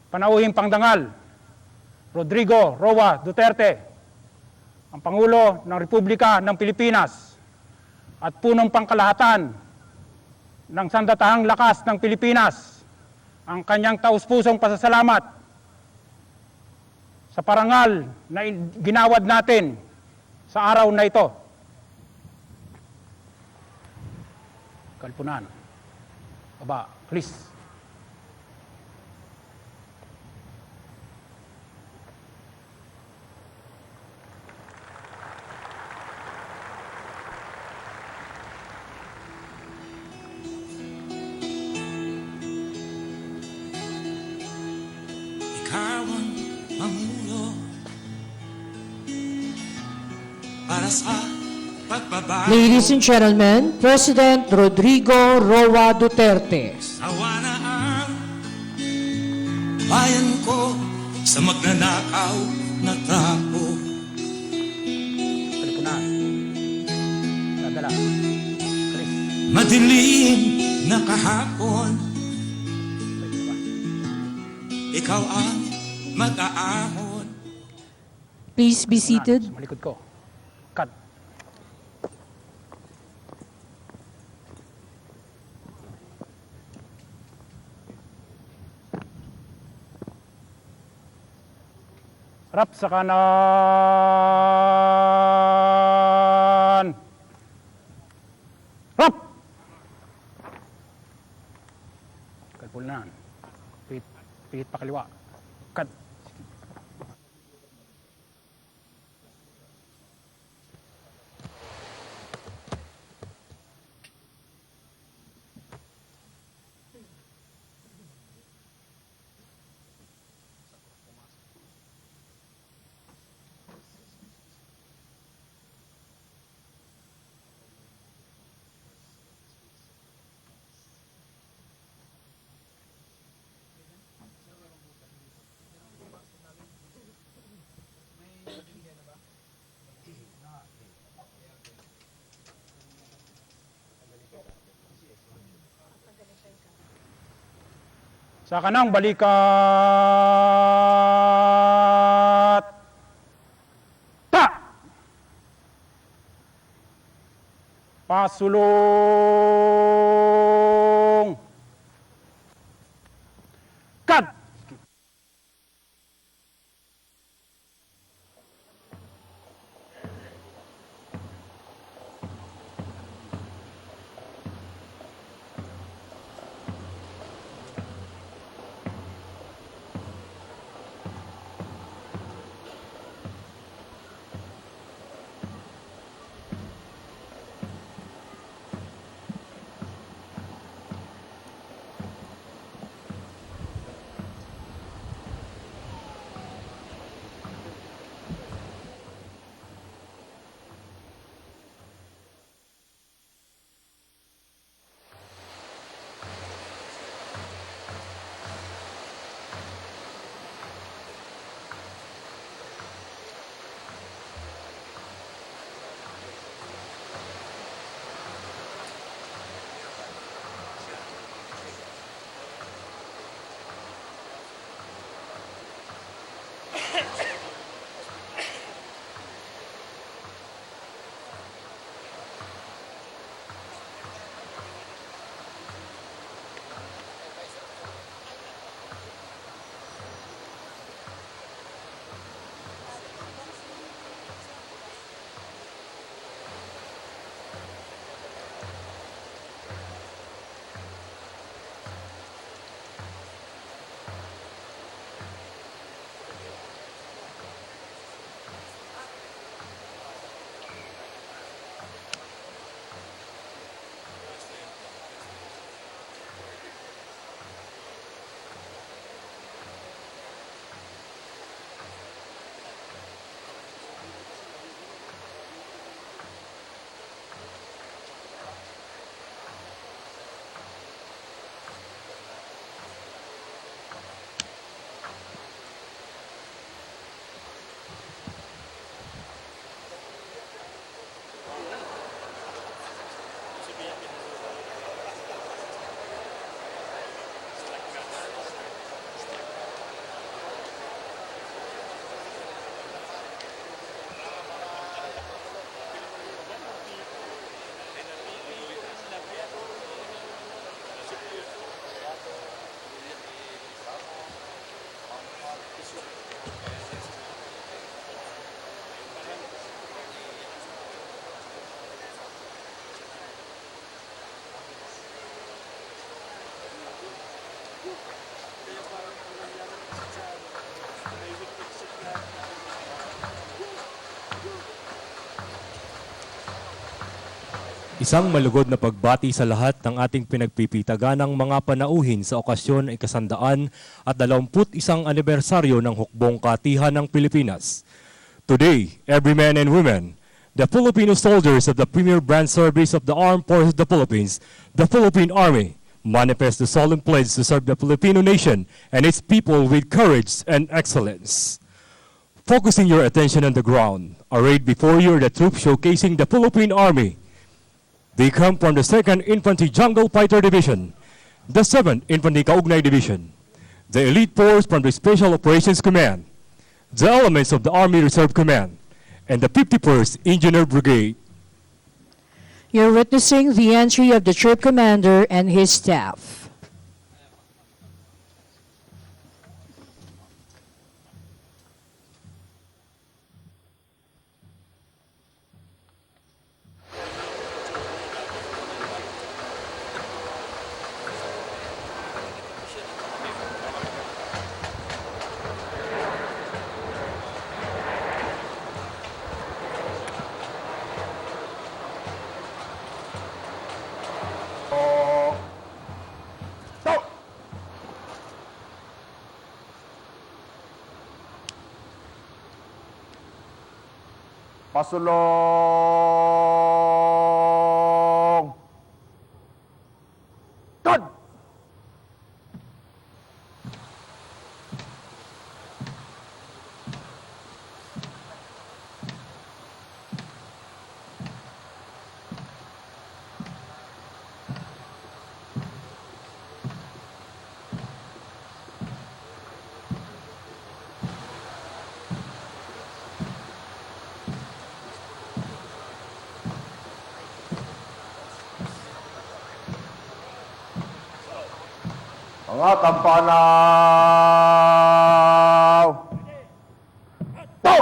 panauhing pangdangal, Rodrigo Roa Duterte, ang Pangulo ng Republika ng Pilipinas at punong pangkalahatan ng sandatahang lakas ng Pilipinas, ang kanyang taus-pusong pasasalamat sa parangal na ginawad natin sa araw na ito. Kalpunan. Baba, please. Ikaw ang Pangulo para sa pagbabago. Ladies and gentlemen, President Rodrigo Roa Duterte. Sawa na ang bayan ko sa magnanakaw na tao. Kalpunan. Nadala. Chris. Madilim na kahapon, ikaw ang mag-aahon. Please be seated. Malikod ko. Cut. Harap sa kanan. Harap! Kalpunan. Pihit pa kaliwa. Cut. Sa kanang balikat. Ta! Pasulong. Cut! Isang malugod na pagbati sa lahat ng ating pinagpipitaganang mga panauhin sa okasyon ay kasandaan at 21 anibersaryo ng Hukbong Katihan ng Pilipinas. Today, every man and woman, the Filipino soldiers of the premier branch service of the Armed Forces of the Philippines, the Philippine Army, manifest the solemn pledge to serve the Filipino nation and its people with courage and excellence. Focusing your attention on the ground, arrayed before you are the troops showcasing the Philippine Army. They come from the 2nd Infantry Jungle Fighter Division, the 7th Infantry Kaugnay Division, the elite force from the Special Operations Command, the elements of the Army Reserve Command, and the 51st Engineer Brigade. You're witnessing the entry of the troop commander and his staff. Pasulong! Good! Mga tampanaw! To!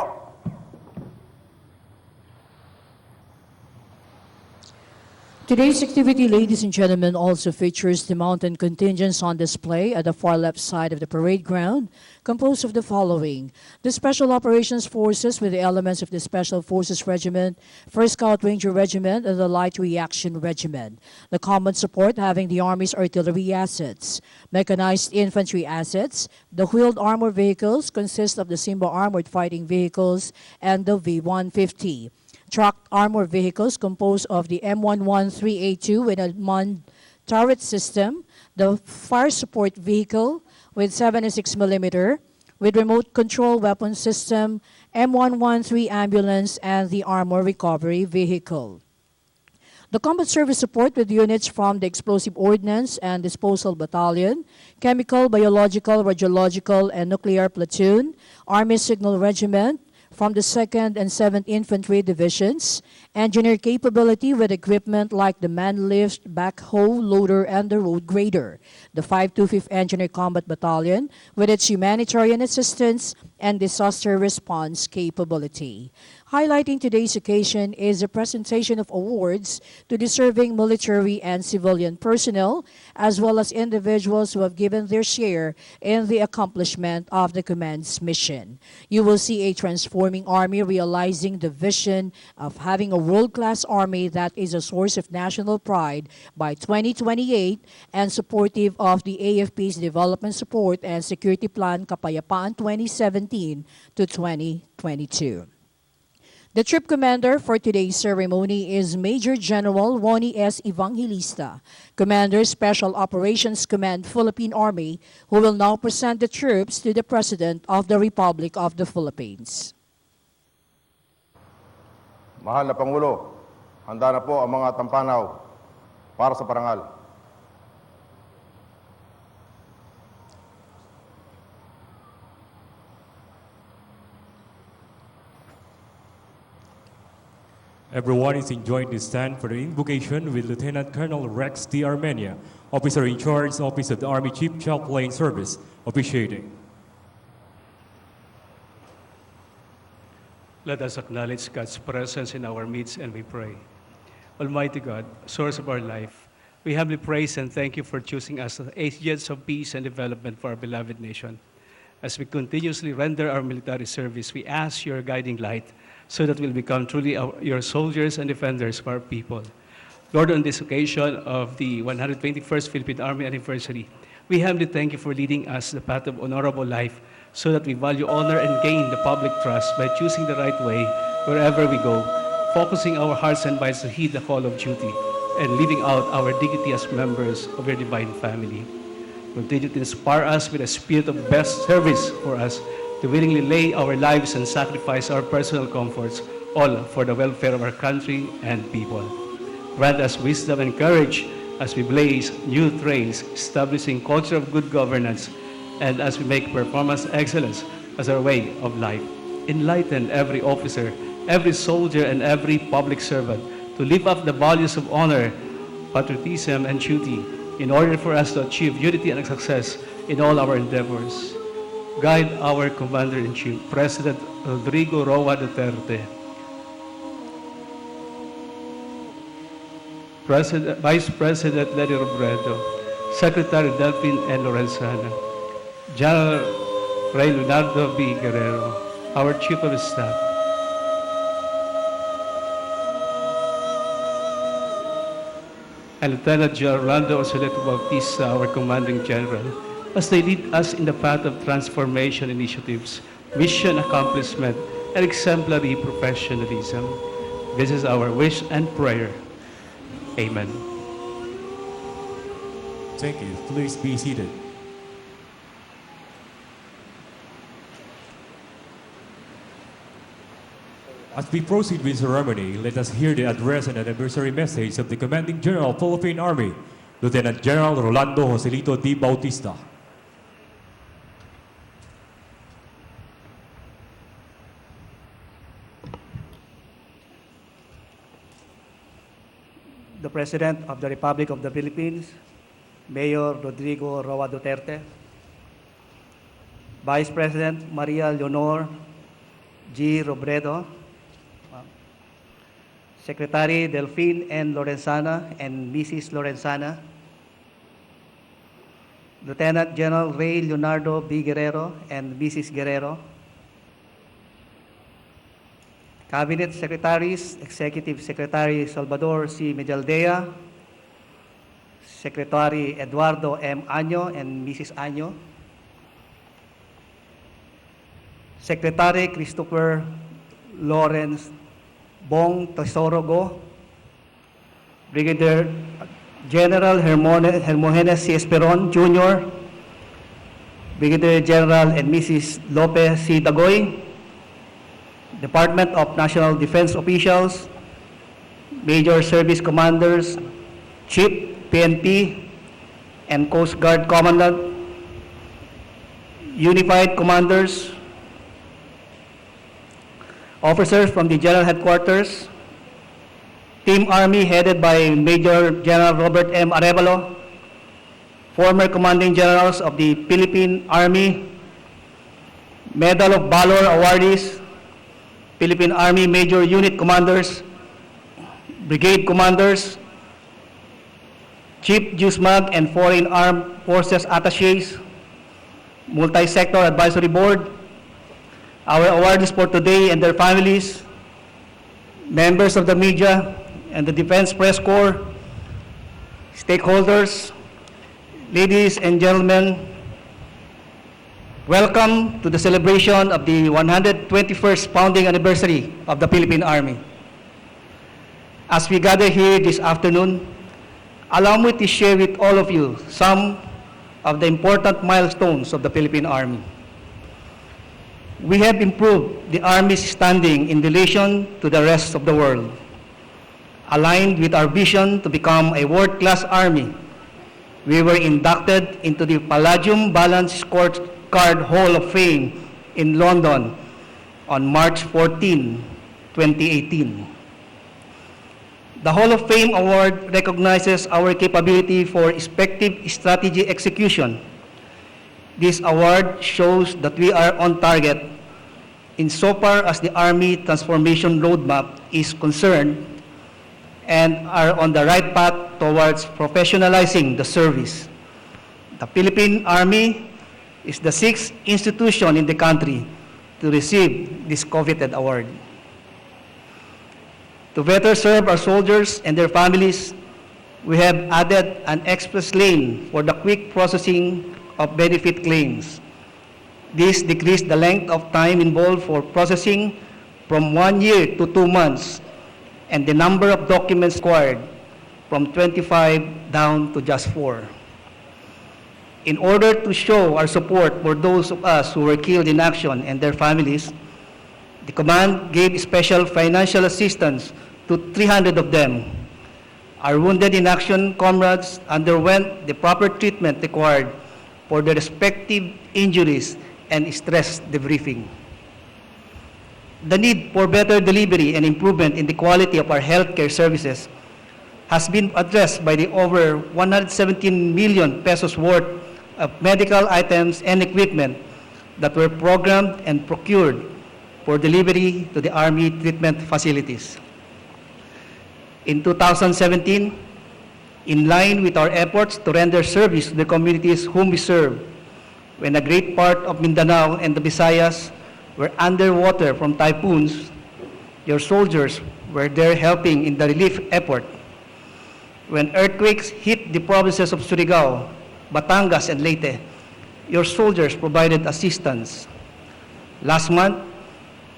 Today's activity, ladies and gentlemen, also features the mountain contingents on display at the far left side of the parade ground, composed of the following: the Special Operations Forces with the elements of the Special Forces Regiment, 1st Scout Ranger Regiment, and the Light Reaction Regiment. The Common Support having the Army's artillery assets, mechanized infantry assets. The wheeled armor vehicles consist of the Simba armored fighting vehicles and the V-150. Truck armor vehicles composed of the M113A2 with a unmanned turret system, the fire support vehicle with 76mm with remote control weapon system, M113 ambulance, and the armor recovery vehicle. The combat service support with units from the Explosive Ordnance and Disposal Battalion, Chemical, Biological, Radiological, and Nuclear Platoon, Army Signal Regiment, from the 2nd and 7th Infantry Divisions, engineer capability with equipment like the man lift, backhoe, loader, and the road grader, the 525th Engineer Combat Battalion with its humanitarian assistance and disaster response capability. Highlighting today's occasion is the presentation of awards to deserving military and civilian personnel, as well as individuals who have given their share in the accomplishment of the command's mission. You will see a transforming Army realizing the vision of having a world-class Army that is a source of national pride by 2028 and supportive of the AFP's Development Support and Security Plan Kapayapaan 2017 to 2022. The troop commander for today's ceremony is Major General Ronnie S. Evangelista, Commander Special Operations Command Philippine Army, who will now present the troops to the President of the Republic of the Philippines. Mahal na Pangulo, handa na po ang mga tampanaw para sa parangal. Everyone is enjoined to stand for the invocation with Lieutenant Colonel Rex D. Armenia, Officer in Charge, Office of the Army Chief Chaplain Service, officiating. Let us acknowledge God's presence in our midst and we pray. Almighty God, source of our life, we humbly praise and thank you for choosing us as agents of peace and development for our beloved nation. As we continuously render our military service, we ask your guiding light so that we'll become truly your soldiers and defenders for our people. Lord, on this occasion of the 121st Philippine Army anniversary, we humbly thank you for leading us the path of honorable life so that we value honor and gain the public trust by choosing the right way wherever we go, focusing our hearts and minds to heed the call of duty and living out our dignity as members of your divine family. Continue to inspire us with a spirit of best service for us to willingly lay our lives and sacrifice our personal comforts, all for the welfare of our country and people. Grant us wisdom and courage as we blaze new trails, establishing culture of good governance, and as we make performance excellence as our way of life. Enlighten every officer, every soldier, and every public servant to live up the values of honor, patriotism, and duty in order for us to achieve unity and success in all our endeavors. Guide our Commander-in-Chief, President Rodrigo Roa Duterte, Vice President Lenny Robredo, Secretary Delphine N. Lorenzana, General Ray Leonardo B. Guerrero, our Chief of Staff, and Lieutenant General Orlando Osoleto Bautista, our Commanding General, as they lead us in the path of transformation initiatives, mission accomplishment, and exemplary professionalism. This is our wish and prayer. Amen. Thank you. Please be seated. As we proceed with ceremony, let us hear the address and anniversary message of the Commanding General of Philippine Army, Lieutenant General Rolando Joselito D. Bautista. The President of the Republic of the Philippines, Mayor Rodrigo Roa Duterte, Vice President Maria Leonor G. Robredo, Secretary Delphine N. Lorenzana and Mrs. Lorenzana, Lieutenant General Ray Leonardo B. Guerrero and Mrs. Guerrero, Cabinet Secretaries, Executive Secretary Salvador C. Medialdea, Secretary Eduardo M. Año and Mrs. Año, Secretary Christopher Lawrence Bong Tesorogo, Brigadier General Hermogenes C. Esperon Jr., Brigadier General and Mrs. Lopez C. Dagoy, Department of National Defense officials, Major Service Commanders, Chief PNP and Coast Guard Commandant, Unified Commanders, officers from the General Headquarters, Team Army headed by Major General Robert M. Arevalo, former Commanding Generals of the Philippine Army, Medal of Valor awardees, Philippine Army Major Unit Commanders, Brigade Commanders, Chief JUSMAG and Foreign Armed Forces Attachés, Multi-Sector Advisory Board, our awardees for today and their families, members of the media and the Defense Press Corps, stakeholders, ladies and gentlemen, welcome to the celebration of the 121st founding anniversary of the Philippine Army. As we gather here this afternoon, allow me to share with all of you some of the important milestones of the Philippine Army. We have improved the Army's standing in relation to the rest of the world, aligned with our vision to become a world-class Army. We were inducted into the Palladium Balance Scorecard Hall of Fame in London on March 14, 2018. The Hall of Fame Award recognizes our capability for effective strategy execution. This award shows that we are on target insofar as the Army Transformation Roadmap is concerned and are on the right path towards professionalizing the service. The Philippine Army is the 6th institution in the country to receive this coveted award. To better serve our soldiers and their families, we have added an express lane for the quick processing of benefit claims. This decreased the length of time involved for processing from 1 year to 2 months, and the number of documents required from 25 down to just 4. In order to show our support for those of us who were killed in action and their families, the command gave special financial assistance to 300 of them. Our wounded in action comrades underwent the proper treatment required for their respective injuries and stress debriefing. The need for better delivery and improvement in the quality of our healthcare services has been addressed by the over 117 million pesos worth of medical items and equipment that were programmed and procured for delivery to the Army treatment facilities. In 2017, in line with our efforts to render service to the communities whom we serve, when a great part of Mindanao and the Visayas were underwater from typhoons, your soldiers were there helping in the relief effort. When earthquakes hit the provinces of Surigao, Batangas, and Leyte, your soldiers provided assistance. Last month,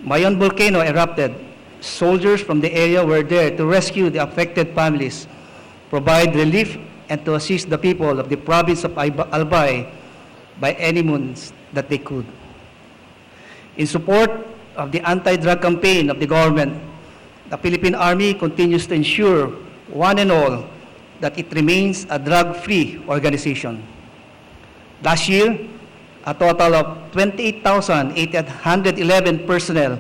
Mayon volcano erupted. Soldiers from the area were there to rescue the affected families, provide relief, and to assist the people of the province of Albay by any means that they could. In support of the anti-drug campaign of the government, the Philippine Army continues to ensure one and all that it remains a drug-free organization. Last year, a total of 28,811 personnel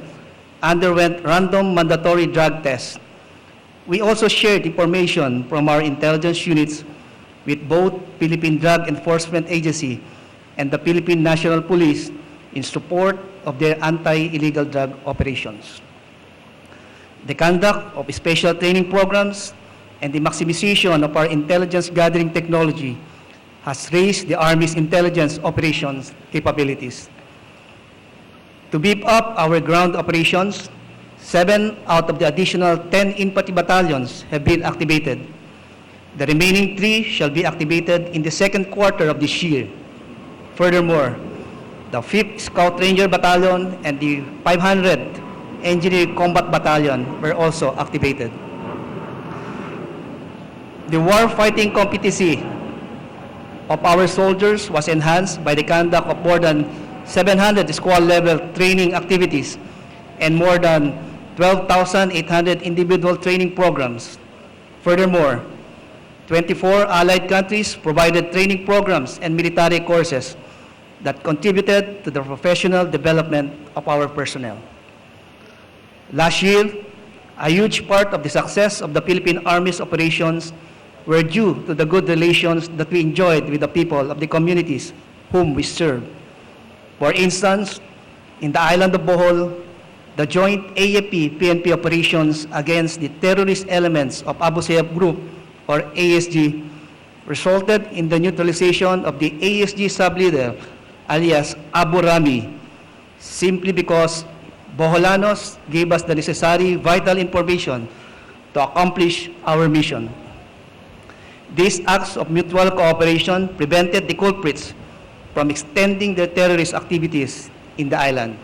underwent random mandatory drug tests. We also shared information from our intelligence units with both Philippine Drug Enforcement Agency and the Philippine National Police in support of their anti-illegal drug operations. The conduct of special training programs and the maximization of our intelligence gathering technology has raised the Army's intelligence operations capabilities. To beef up our ground operations, 7 out of the additional 10 infantry battalions have been activated. The remaining 3 shall be activated in the second quarter of this year. Furthermore, the 5th Scout Ranger Battalion and the 500th Engineer Combat Battalion were also activated. The war-fighting competency of our soldiers was enhanced by the conduct of more than 700 squad-level training activities and more than 12,800 individual training programs. Furthermore, 24 allied countries provided training programs and military courses that contributed to the professional development of our personnel. Last year, a huge part of the success of the Philippine Army's operations were due to the good relations that we enjoyed with the people of the communities whom we serve. For instance, in the island of Bohol, the joint AFP-PNP operations against the terrorist elements of Abu Sayyaf Group, or ASG, resulted in the neutralization of the ASG sub-leader, alias Abu Rami, simply because Boholanos gave us the necessary vital information to accomplish our mission. These acts of mutual cooperation prevented the culprits from extending their terrorist activities in the island.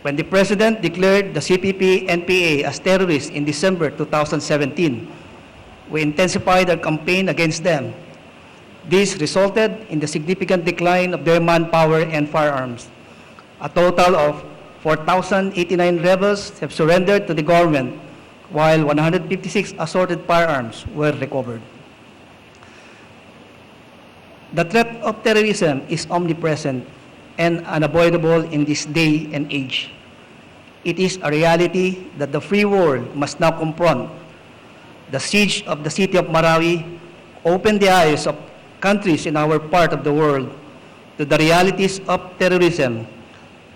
When the President declared the CPP-NPA as terrorists in December 2017, we intensified our campaign against them. This resulted in the significant decline of their manpower and firearms. A total of 4,089 rebels have surrendered to the government, while 156 assorted firearms were recovered. The threat of terrorism is omnipresent and unavoidable in this day and age. It is a reality that the free world must now confront. The siege of the city of Marawi opened the eyes of countries in our part of the world to the realities of terrorism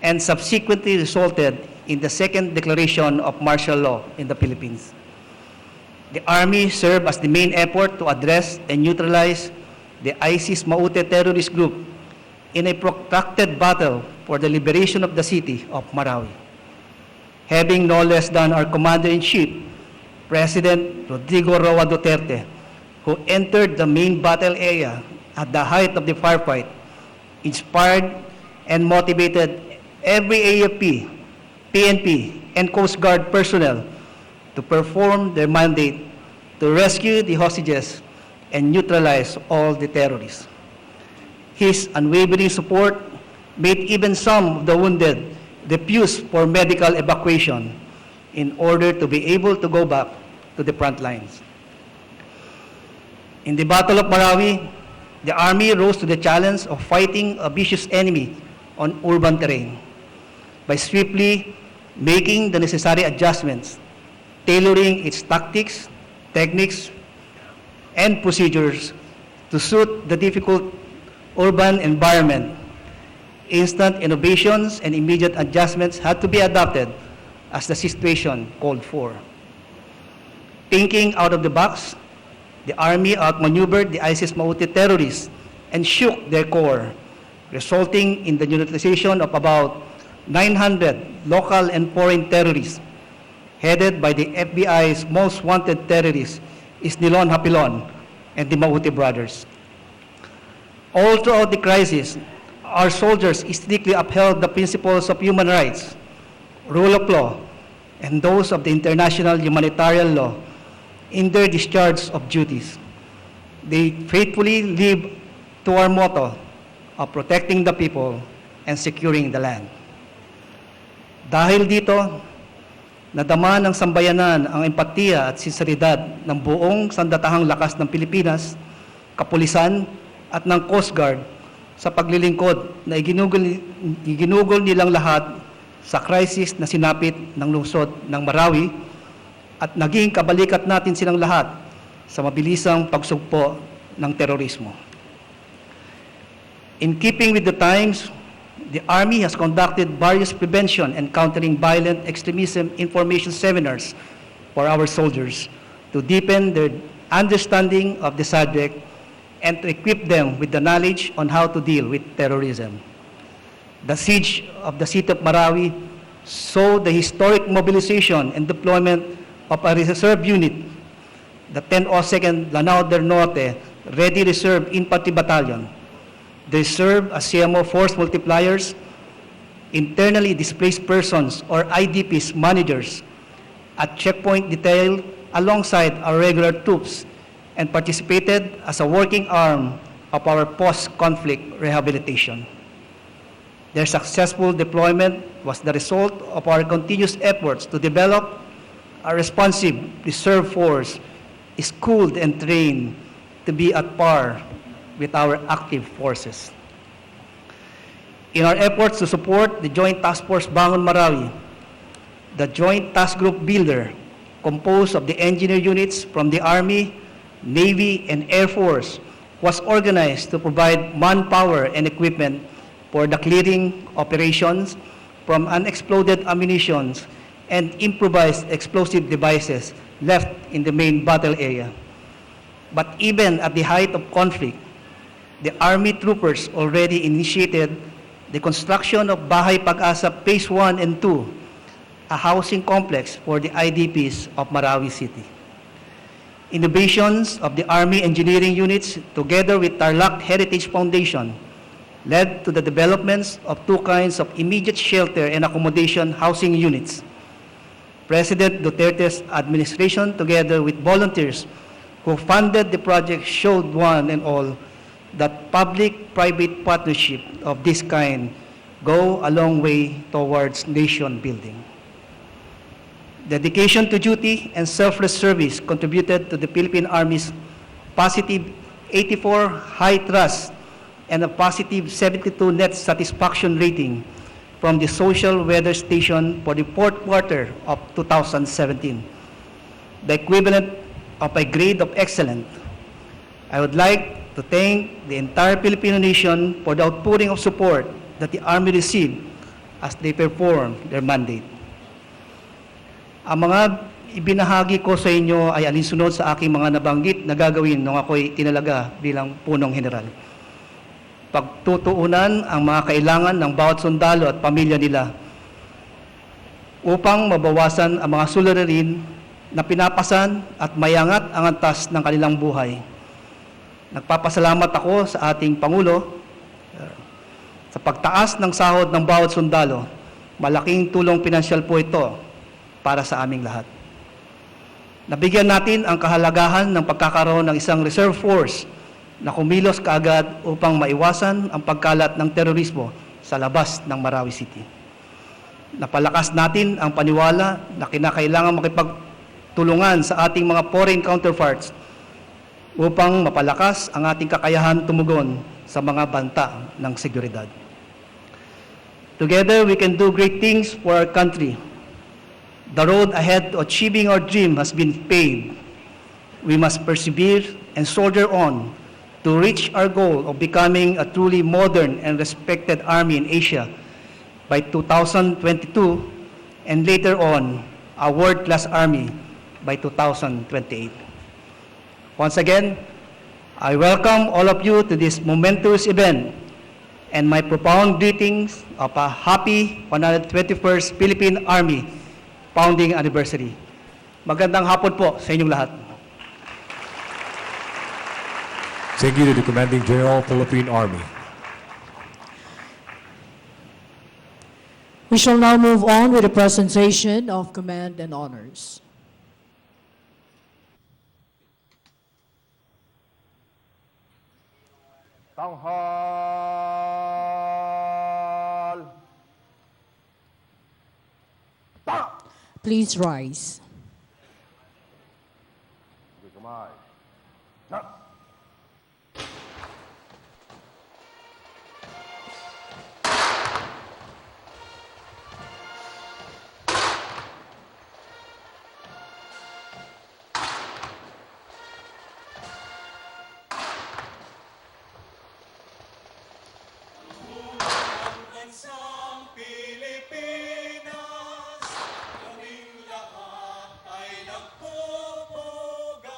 and subsequently resulted in the second declaration of martial law in the Philippines. The Army served as the main effort to address and neutralize the ISIS Maute terrorist group in a protracted battle for the liberation of the city of Marawi. having no less than our Commander-in-Chief, President Rodrigo Roa Duterte, who entered the main battle area at the height of the firefight, inspired and motivated every AFP, PNP, and Coast Guard personnel to perform their mandate to rescue the hostages and neutralize all the terrorists. His unwavering support made even some of the wounded refuse for medical evacuation in order to be able to go back to the front lines. In the Battle of Marawi, the Army rose to the challenge of fighting a vicious enemy on urban terrain by swiftly making the necessary adjustments, tailoring its tactics, techniques, and procedures to suit the difficult urban environment. Instant innovations and immediate adjustments had to be adopted as the situation called for. Thinking out of the box, the Army outmaneuvered the ISIS Mauti terrorists and shook their core, resulting in the neutralization of about 900 local and foreign terrorists, headed by the FBI's most wanted terrorists, Isnilon Hapilon and the Mauti brothers. All throughout the crisis, our soldiers strictly upheld the principles of human rights, rule of law, and those of the international humanitarian law in their discharge of duties. They faithfully lived to our motto of protecting the people and securing the land. Dahil dito, nadama ng sambayanan ang empatiya at sinseridad ng buong sandatahang lakas ng Pilipinas, kapulisan at ng Coast Guard sa paglilingkod na iginugol nilang lahat sa crisis na sinapit ng lungsod ng Marawi at naging kabalikat natin silang lahat sa mabilisang pagsugpo ng terorismo. In keeping with the times, the Army has conducted various prevention and countering violent extremism information seminars for our soldiers to deepen their understanding of the subject and to equip them with the knowledge on how to deal with terrorism. The siege of the city of Marawi saw the historic mobilization and deployment of a reserve unit, the 1002nd Lanao del Norte Ready Reserve Infantry Battalion. They serve as CMO force multipliers, internally displaced persons or IDPs managers at checkpoint detail alongside our regular troops and participated as a working arm of our post-conflict rehabilitation. Their successful deployment was the result of our continuous efforts to develop a responsive reserve force, schooled and trained to be at par with our active forces. In our efforts to support the Joint Task Force Bangon Marawi, the Joint Task Group Builder, composed of the engineer units from the Army, Navy, and Air Force, was organized to provide manpower and equipment for the clearing operations from unexploded ammunition and improvised explosive devices left in the main battle area. But even at the height of conflict, the Army troopers already initiated the construction of Bahay Pag-asa Phase 1 and 2, a housing complex for the IDPs of Marawi City. Innovations of the Army engineering units together with Tarlac Heritage Foundation led to the developments of two kinds of immediate shelter and accommodation housing units. President Duterte's administration, together with volunteers who funded the project, showed one and all that public-private partnership of this kind go a long way towards nation building. Dedication to duty and selfless service contributed to the Philippine Army's positive 84 high trust and a positive 72 net satisfaction rating from the Social Weather Station for the fourth quarter of 2017, the equivalent of a grade of excellent. I would like to thank the entire Filipino nation for the outpouring of support that the Army received as they performed their mandate. Ang mga ibinahagi ko sa inyo ay alinsunod sa aking mga nabanggit na gagawin nung ako'y tinalaga bilang punong general. Pagtutuunan ang mga kailangan ng bawat sundalo at pamilya nila. upang mabawasan ang mga suliranin na pinapasan at mayangat ang antas ng kanilang buhay. Nagpapasalamat ako sa ating Pangulo sa pagtaas ng sahod ng bawat sundalo. Malaking tulong pinansyal po ito para sa aming lahat. Nabigyan natin ang kahalagahan ng pagkakaroon ng isang reserve force na kumilos kaagad upang maiwasan ang pagkalat ng terorismo sa labas ng Marawi City. Napalakas natin ang paniwala na kinakailangan makipagtulungan sa ating mga foreign counterparts upang mapalakas ang ating kakayahan tumugon sa mga banta ng seguridad. Together, we can do great things for our country. The road ahead to achieving our dream has been paved. We must persevere and soldier on to reach our goal of becoming a truly modern and respected army in Asia by 2022 and later on, a world-class army by 2028. Once again, I welcome all of you to this momentous event and my profound greetings of a happy 121st Philippine Army founding anniversary. Magandang hapon po sa inyong lahat. Thank you to the Commanding General, Philippine Army. We shall now move on with the presentation of command and honors. Tanghal! Please rise. Sige, kamay. Na! Bansang Pilipinas, kaming lahat ay nagpupugay.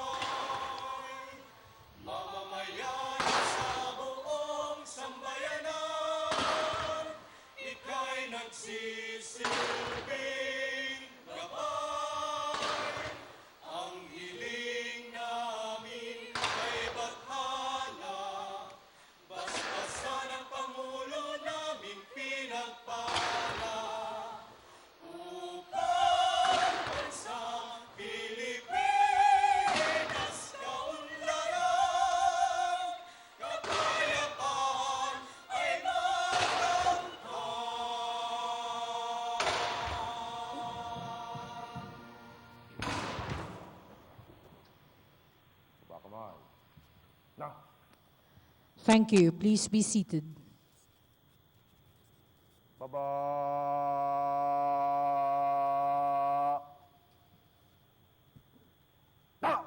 Mamamayan sa buong sambayanan, ika'y nagsisilbing gabay. Ang hiling namin ay bathala, basbasan ang Pangulo namin pinagpala. Upang bansang Pilipinas kaunlaran, kapayapaan ay Baba, kamay. Na! Thank you. Please be seated. Baba! Na!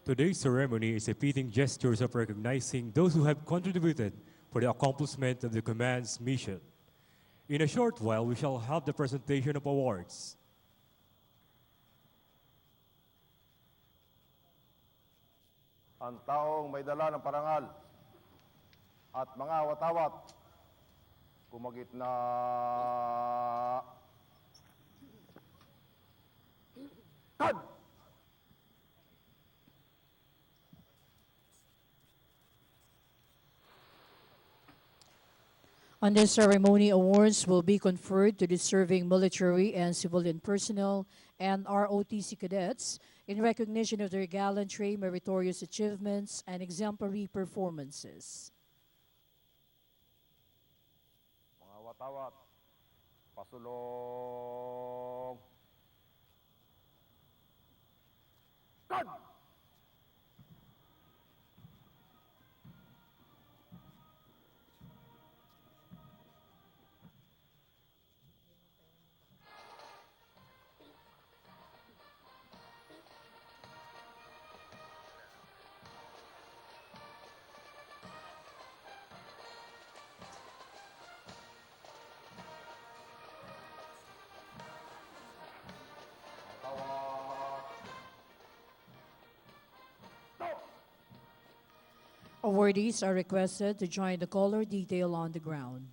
Today's ceremony is a fitting gestures of recognizing those who have contributed for the accomplishment of the command's mission. In a short while, we shall have the presentation of awards. Ang taong may dala ng parangal at mga watawat kumagit na Kad! On this ceremony, awards will be conferred to deserving military and civilian personnel and ROTC cadets in recognition of their gallantry, meritorious achievements, and exemplary performances. Mga watawat, pasulong. Kad! Watawat. Awardees are requested to join the color detail on the ground.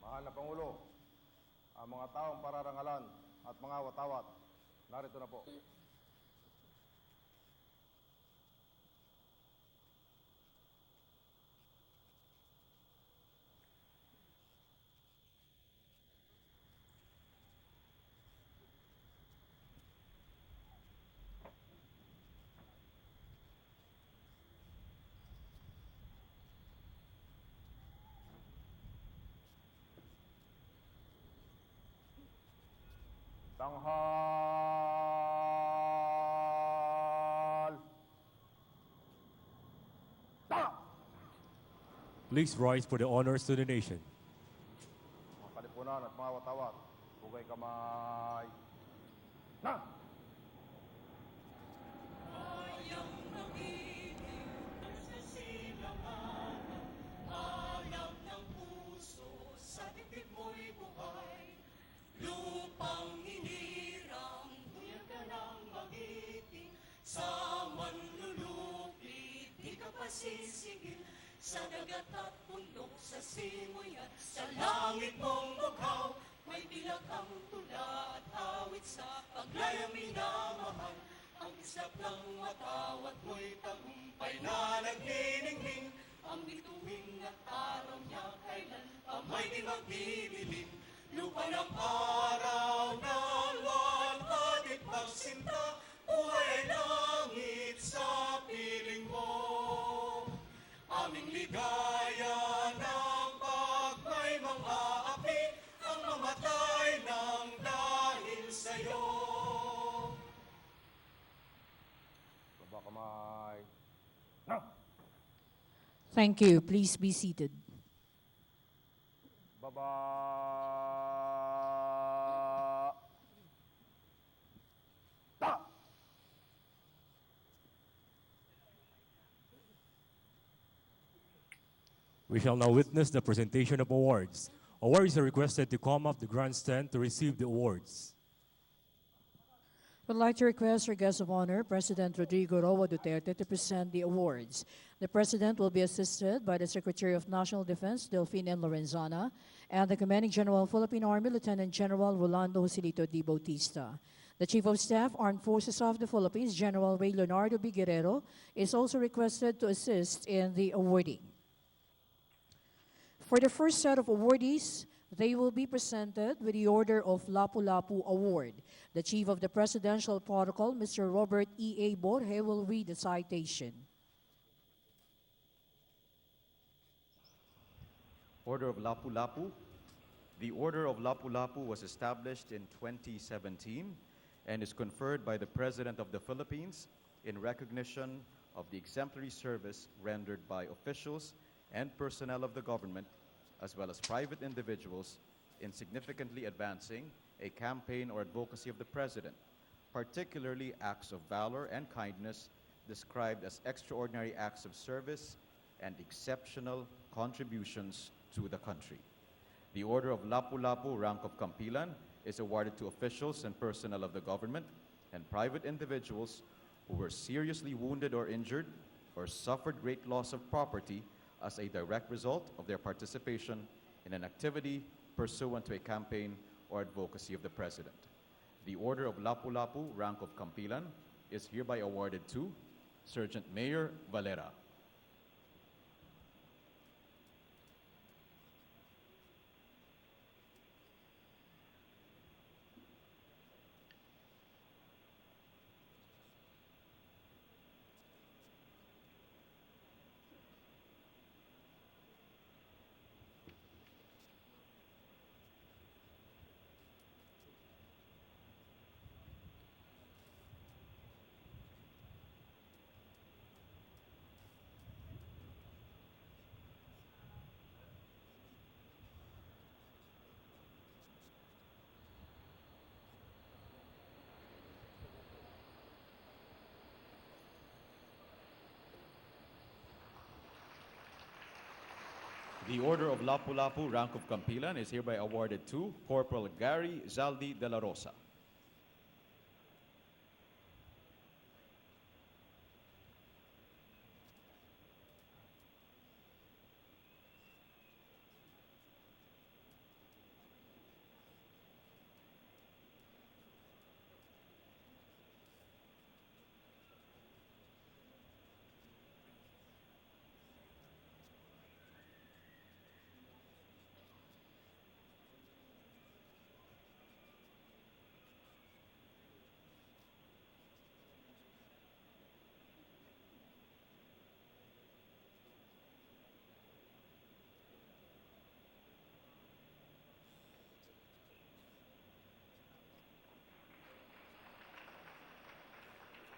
Mahal na Pangulo, ang mga taong pararangalan at mga watawat, narito na po. Tanghal! Please rise for the honors to the nation. Mga kalipunan at mga watawat, bugay kamay. Na! Alab ng puso, sa dibdib mo'y buhay. Lupang hinirang, buyan ka ng magiting. Sa manlulupit, di ka pa sisigil. Sa dagat at bundok, sa simoy at sa langit mong bughaw. May bilag ang tula at awit sa paglayang minamahal. Ang islap ng watawat mo'y tagumpay na nagniningning. Ang bituin at araw niya kailan pa may di magdidilim. Lupa ng araw ng walhati pagsinta, buhay ay langit sa piling mo. Aming ligaya ng pagmay mga api, ang mamatay ng dahil sa'yo. Baba kamay. Na! Thank you. Please be seated. Baba! Ta! We shall now witness the presentation of awards. Awards are requested to come up the grandstand to receive the awards. Would like to request our guest of honor, President Rodrigo Roa Duterte, to present the awards. The President will be assisted by the Secretary of National Defense, Delphine N. Lorenzana, and the Commanding General, Philippine Army, Lieutenant General Rolando Joselito D. Bautista. The Chief of Staff, Armed Forces of the Philippines, General Ray Leonardo B. Guerrero, is also requested to assist in the awarding. For the first set of awardees, they will be presented with the Order of Lapu-Lapu Award. The Chief of the Presidential Protocol, Mr. Robert E. A. Borge, will read the citation. Order of Lapu-Lapu. The Order of Lapu-Lapu was established in 2017 and is conferred by the President of the Philippines in recognition of the exemplary service rendered by officials and personnel of the government, as well as private individuals, in significantly advancing a campaign or advocacy of the President, particularly acts of valor and kindness described as extraordinary acts of service and exceptional contributions to the country. The Order of Lapu-Lapu, rank of Kampilan, is awarded to officials and personnel of the government and private individuals who were seriously wounded or injured or suffered great loss of property as a direct result of their participation in an activity pursuant to a campaign or advocacy of the President. The Order of Lapu-Lapu, rank of Kampilan, is hereby awarded to Sergeant Mayor Valera. The Order of Lapu-Lapu, rank of Kampilan, is hereby awarded to Corporal Gary Zaldi de la Rosa.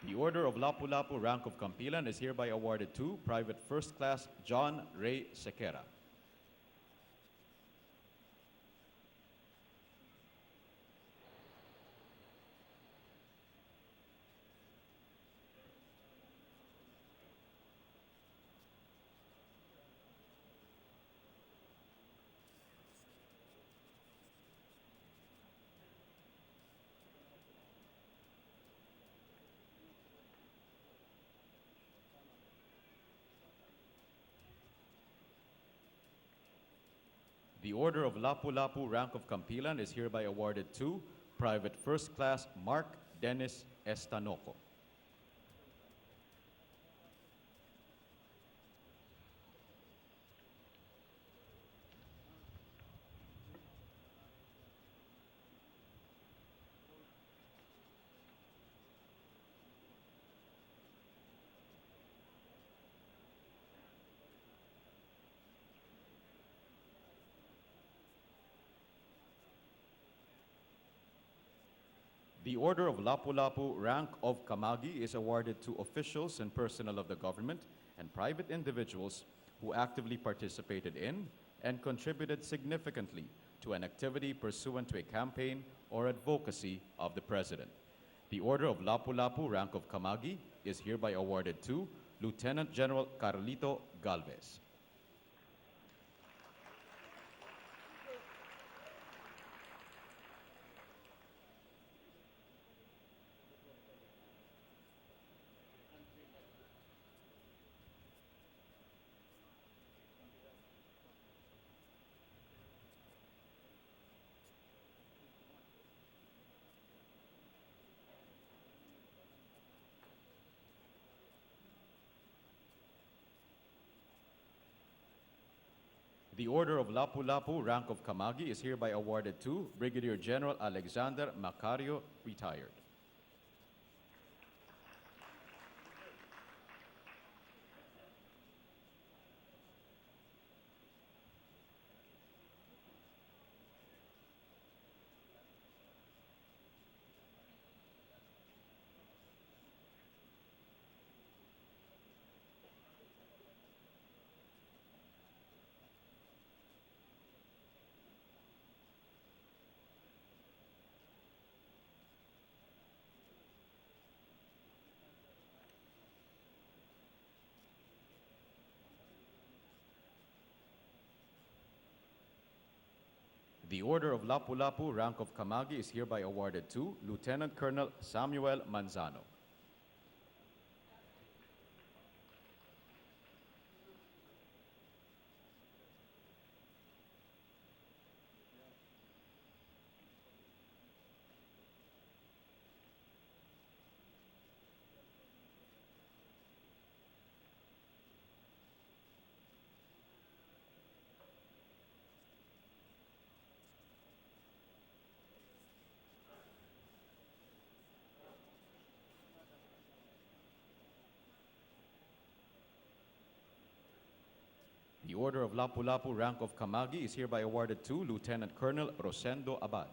The Order of Lapu-Lapu, rank of Kampilan, is hereby awarded to Private First Class John Ray Sequera. The Order of Lapu-Lapu, rank of Kampilan, is hereby awarded to Private First Class Mark Dennis Estanoco. The Order of Lapu-Lapu, rank of Kamagi, is awarded to officials and personnel of the government and private individuals who actively participated in and contributed significantly to an activity pursuant to a campaign or advocacy of the President. The Order of Lapu-Lapu, rank of Kamagi, is hereby awarded to Lieutenant General Carlito Galvez. The Order of Lapu-Lapu, rank of Kamagi, is hereby awarded to Brigadier General Alexander Macario, retired. The Order of Lapu-Lapu, rank of Kamagi, is hereby awarded to Lieutenant Colonel Samuel Manzano. The Order of Lapu-Lapu, rank of Kamagi, is hereby awarded to Lieutenant Colonel Rosendo Abad.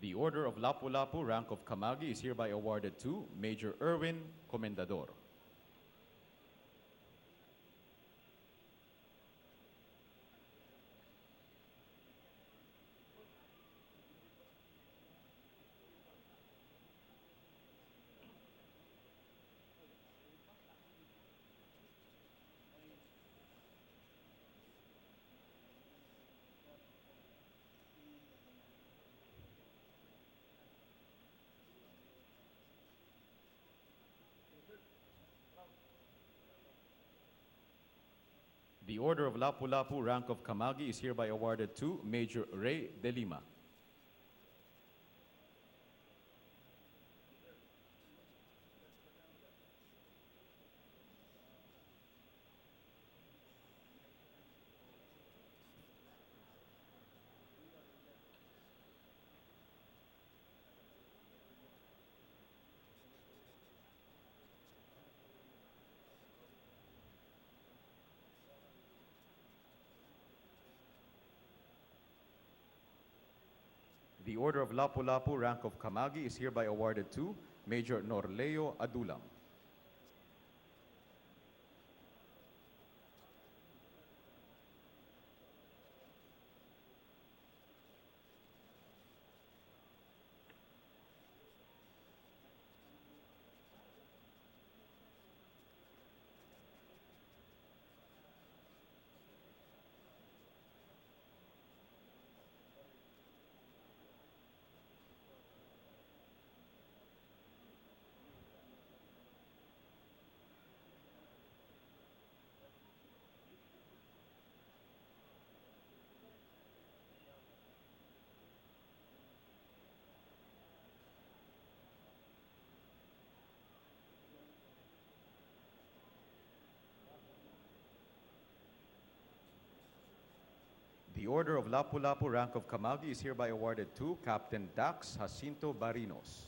The Order of Lapu-Lapu, rank of Kamagi, is hereby awarded to Major Erwin Comendador. The Order of Lapu-Lapu, rank of Kamagi, is hereby awarded to Major Ray De Lima. The Order of Lapu-Lapu, rank of Kamagi, is hereby awarded to Major Norleo Adulam. The Order of Lapu-Lapu, rank of Kamagi, is hereby awarded to Captain Dax Jacinto Barinos.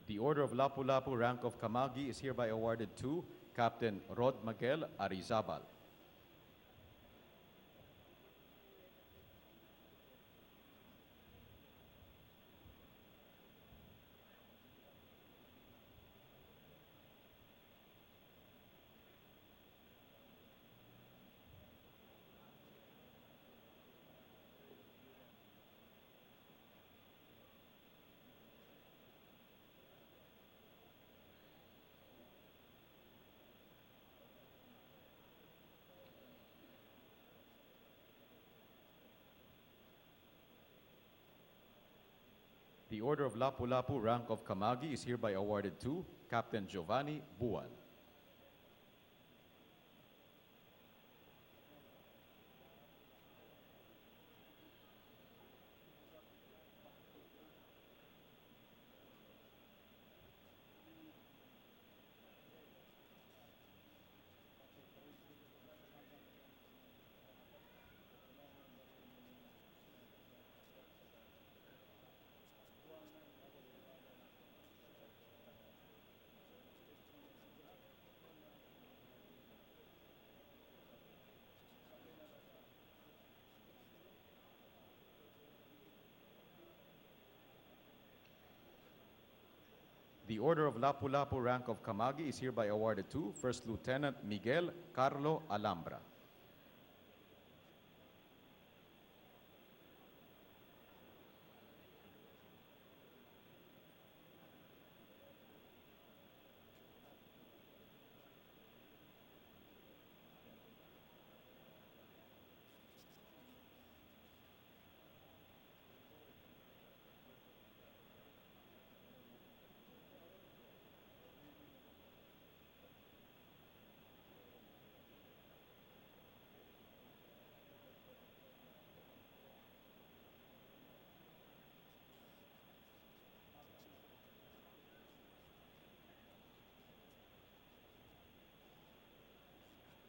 The Order of Lapu-Lapu, rank of Kamagi, is hereby awarded to Captain Rod Miguel Arizabal. The Order of Lapu-Lapu, rank of Kamagi, is hereby awarded to Captain Giovanni Buwan. The Order of Lapu-Lapu rank of Kamagi is hereby awarded to First Lieutenant Miguel Carlo Alhambra.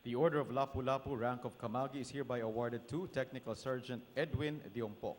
The Order of Lapu-Lapu rank of Kamagi is hereby awarded to Technical Sergeant Edwin Diompok.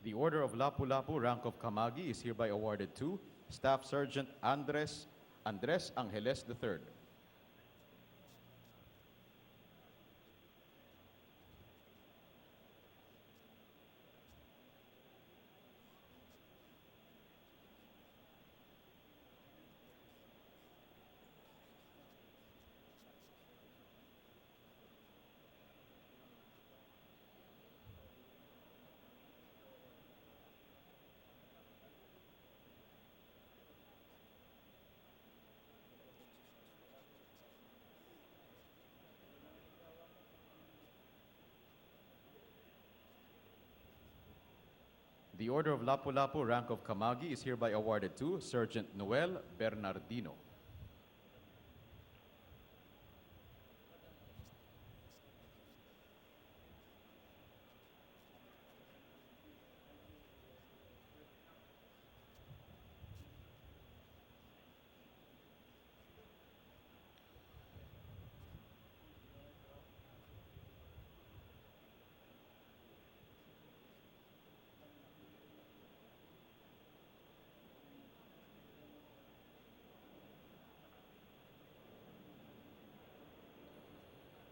The Order of Lapu-Lapu rank of Kamagi is hereby awarded to Staff Sergeant Andres Angeles III. The Order of Lapu-Lapu rank of Kamagi is hereby awarded to Sergeant Noel Bernardino.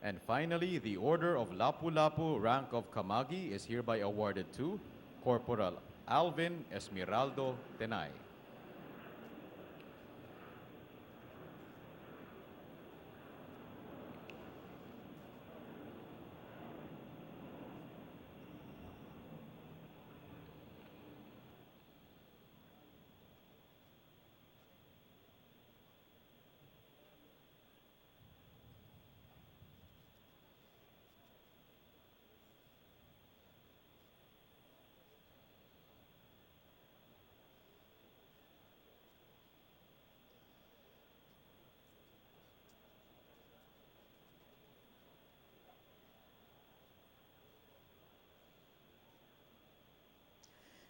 And finally, the Order of Lapu-Lapu rank of Kamagi is hereby awarded to Corporal Alvin Esmeraldo Tenay.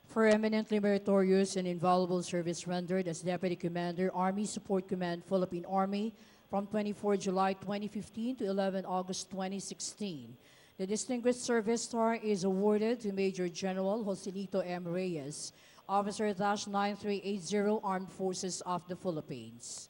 For eminently meritorious and invaluable service rendered as Deputy Commander, Army Support Command, Philippine Army, from 24 July 2015 to 11 August 2016. The Distinguished Service Star is awarded to Major General Joselito M. Reyes, Officer-9380, Armed Forces of the Philippines.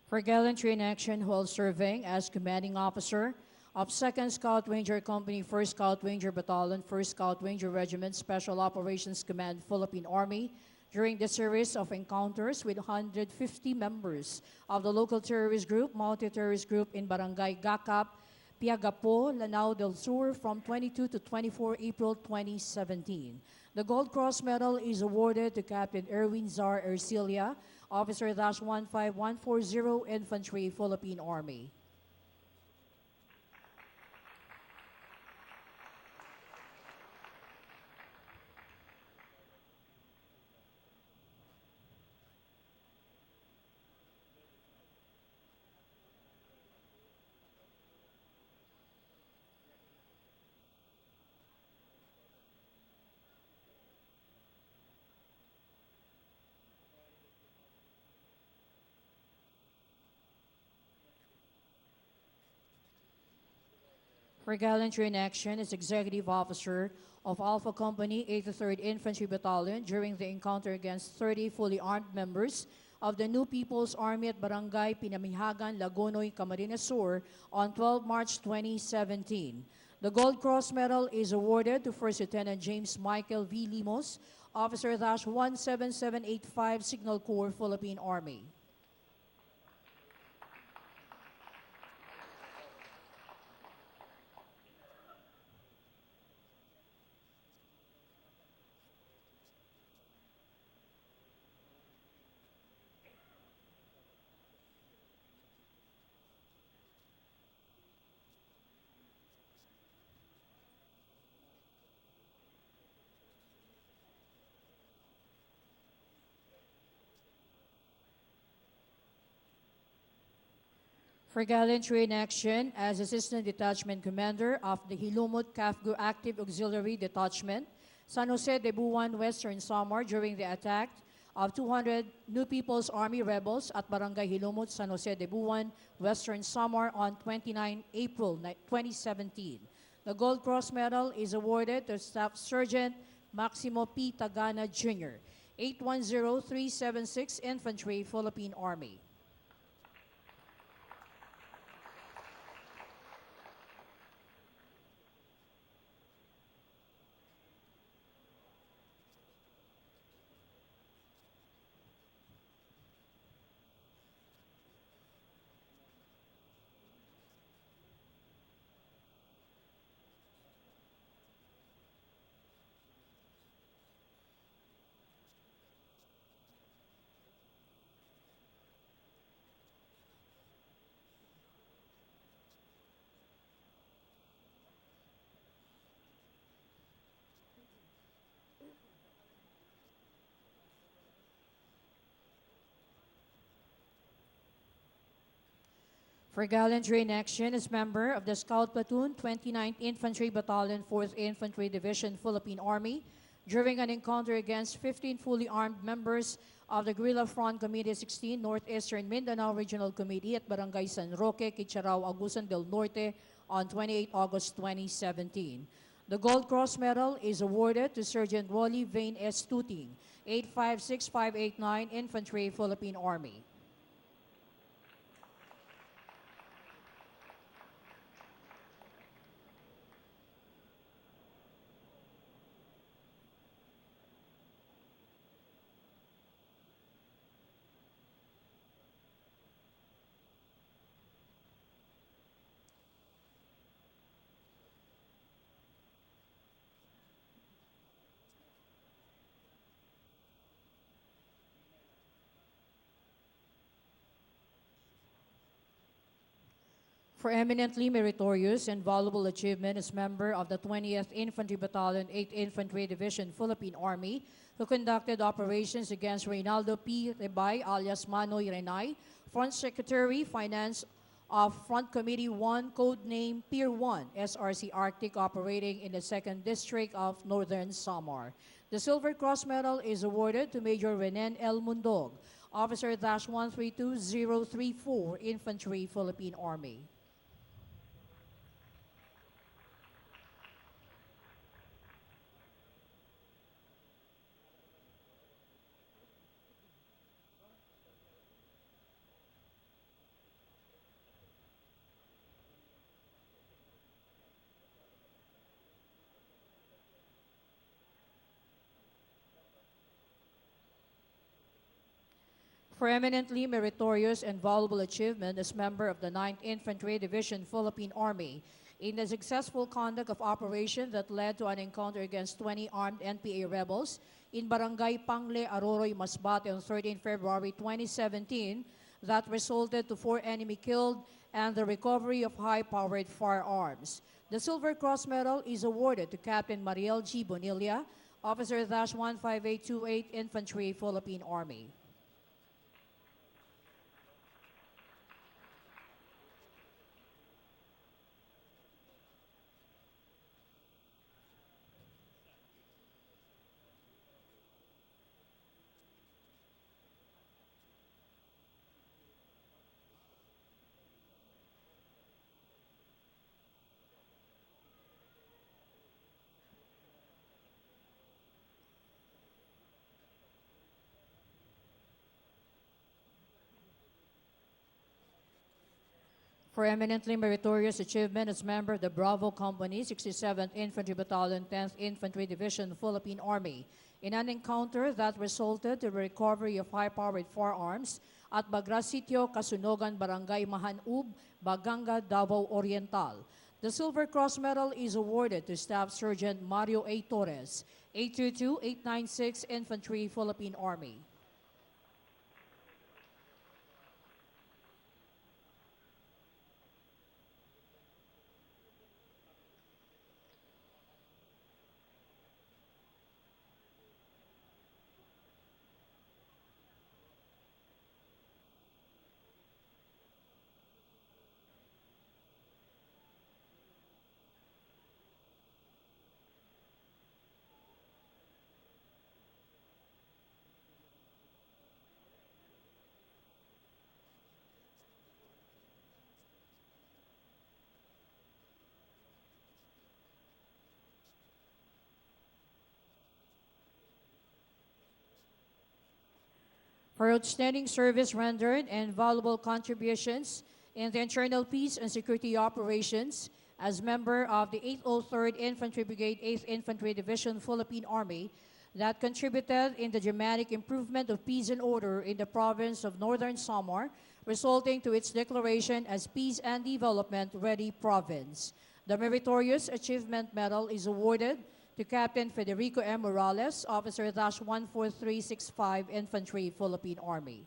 For gallantry in action while serving as commanding officer of 2nd Scout Ranger Company, 1st Scout Ranger Battalion, 1st Scout Ranger Regiment, Special Operations Command, Philippine Army, during the series of encounters with 150 members of the local terrorist group, multi-terrorist group in Barangay Gakap, Piagapo, Lanao del Sur from 22 to 24 April 2017. The Gold Cross Medal is awarded to Captain Erwin Zar Ercilia, Officer-15140, Infantry, Philippine Army. For gallantry in action is Executive Officer of Alpha Company, 83rd Infantry Battalion during the encounter against 30 fully armed members of the New People's Army at Barangay Pinamihagan, Lagonoy, Camarines Sur on 12 March 2017. The Gold Cross Medal is awarded to First Lieutenant James Michael V. Limos, Officer-17785, Signal Corps, Philippine Army. For gallantry in action as Assistant Detachment Commander of the Hilumut Kafgu Active Auxiliary Detachment, San Jose de Buwan, Western Samar during the attack of 200 New People's Army rebels at Barangay Hilumut, San Jose de Buwan, Western Samar on 29 April 2017. The Gold Cross Medal is awarded to Staff Sergeant Maximo P. Tagana Jr., 810376, Infantry, Philippine Army. For gallantry in action is member of the Scout Platoon, 29th Infantry Battalion, 4th Infantry Division, Philippine Army, during an encounter against 15 fully armed members of the Guerrilla Front Committee 16, Northeastern Mindanao Regional Committee at Barangay San Roque, Quicharao, Agusan del Norte on 28 August 2017. The Gold Cross Medal is awarded to Sergeant Wally Vane S. Tuting, 856589, Infantry, Philippine Army. For eminently meritorious and valuable achievement as member of the 20th Infantry Battalion, 8th Infantry Division, Philippine Army, who conducted operations against Reynaldo P. Rebay alias Manoy Renay, Front Secretary, Finance of Front Committee 1, code name Pier 1, SRC Arctic, operating in the 2nd District of Northern Samar. The Silver Cross Medal is awarded to Major Renen L. Mundog, Officer-132034, Infantry, Philippine Army. For eminently meritorious and valuable achievement as member of the 9th Infantry Division, Philippine Army, in the successful conduct of operation that led to an encounter against 20 armed NPA rebels in Barangay Pangle, Aroroy, Masbate on 13 February 2017 that resulted to 4 enemy killed and the recovery of high-powered firearms. The Silver Cross Medal is awarded to Captain Mariel G. Bonilla, Officer-15828 Infantry, Philippine Army. For eminently meritorious achievement as member of the Bravo Company, 67th Infantry Battalion, 10th Infantry Division, Philippine Army, in an encounter that resulted in the recovery of high-powered firearms at Bagrasitio, Kasunogan, Barangay Mahanub, Baganga, Davao Oriental. The Silver Cross Medal is awarded to Staff Sergeant Mario A. Torres, 822-896 Infantry, Philippine Army. For outstanding service rendered and valuable contributions in the internal peace and security operations as member of the 803rd Infantry Brigade, 8th Infantry Division, Philippine Army, that contributed in the dramatic improvement of peace and order in the province of Northern Samar, resulting to its declaration as Peace and Development Ready Province. The Meritorious Achievement Medal is awarded to Captain Federico M. Morales, Officer-14365 Infantry, Philippine Army.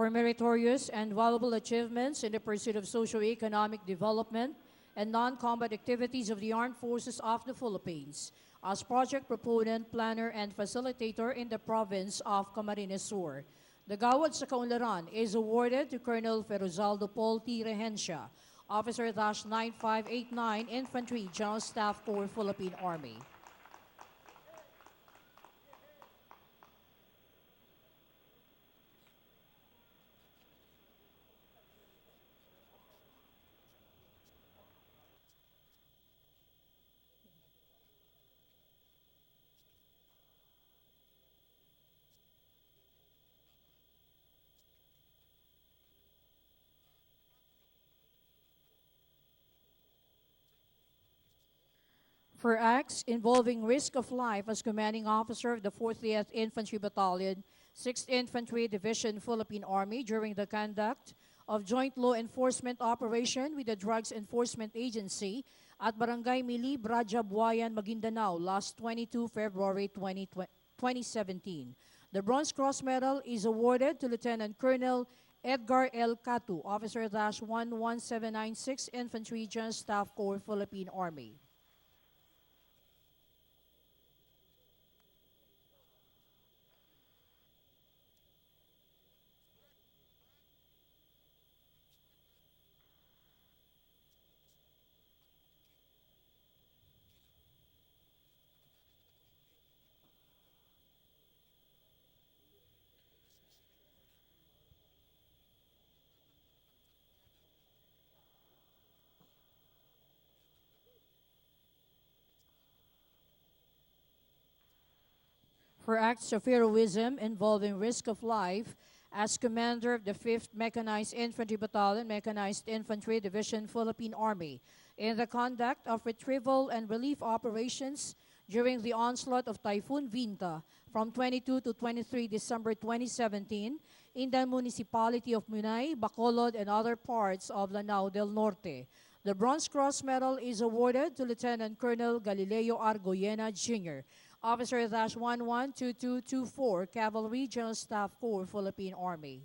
For meritorious and valuable achievements in the pursuit of socio-economic development and non-combat activities of the Armed Forces of the Philippines, as project proponent, planner, and facilitator in the province of Camarines Sur. The Gawad sa Kaunlaran is awarded to Colonel Ferozaldo Paul T. Rehencia, Officer-9589 Infantry, General Staff Corps, Philippine Army. For acts involving risk of life as commanding officer of the 40th Infantry Battalion, 6th Infantry Division, Philippine Army during the conduct of joint law enforcement operation with the Drugs Enforcement Agency at Barangay Mili, Braja, Buayan, Maguindanao last 22 February 2017. The Bronze Cross Medal is awarded to Lieutenant Colonel Edgar L. Catu, Officer-11796 Infantry, General Staff Corps, Philippine Army. for acts of heroism involving risk of life as commander of the 5th Mechanized Infantry Battalion, Mechanized Infantry Division, Philippine Army, in the conduct of retrieval and relief operations during the onslaught of Typhoon Vinta from 22 to 23 December 2017 in the municipality of Munay, Bacolod, and other parts of Lanao del Norte. The Bronze Cross Medal is awarded to Lieutenant Colonel Galileo Argoyena Jr., Officer -112224, Cavalry General Staff Corps, Philippine Army.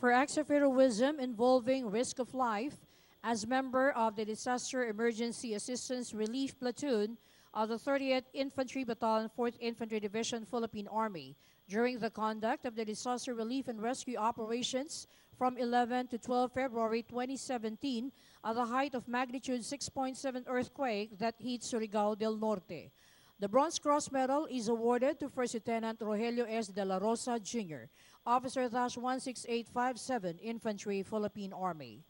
For acts of heroism involving risk of life as member of the Disaster Emergency Assistance Relief Platoon of the 30th Infantry Battalion, 4th Infantry Division, Philippine Army, during the conduct of the disaster relief and rescue operations from 11 to 12 February 2017 at the height of magnitude 6.7 earthquake that hit Surigao del Norte. The Bronze Cross Medal is awarded to First Lieutenant Rogelio S. De La Rosa, Jr., Officer -16857, Infantry, Philippine Army.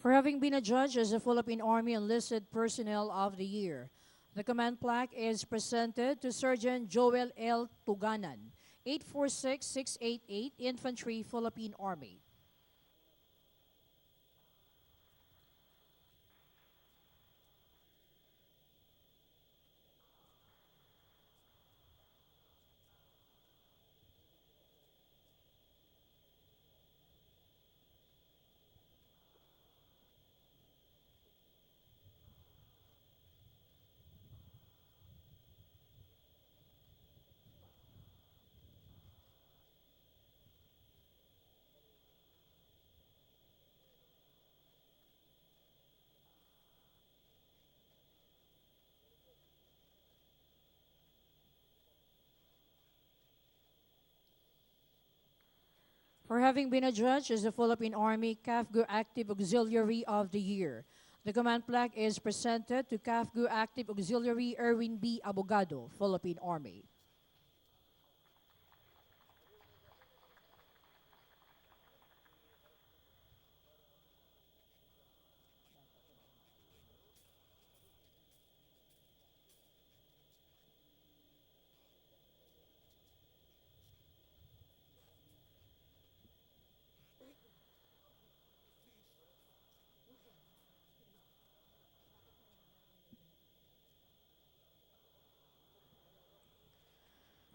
For having been adjudged as the Philippine Army Enlisted Personnel of the Year, the command plaque is presented to Sergeant Joel L. Tuganan, 846688, Infantry, Philippine Army. For having been adjudged as the Philippine Army CAFGU Active Auxiliary of the Year, the command plaque is presented to CAFGU Active Auxiliary Erwin B. Abogado, Philippine Army.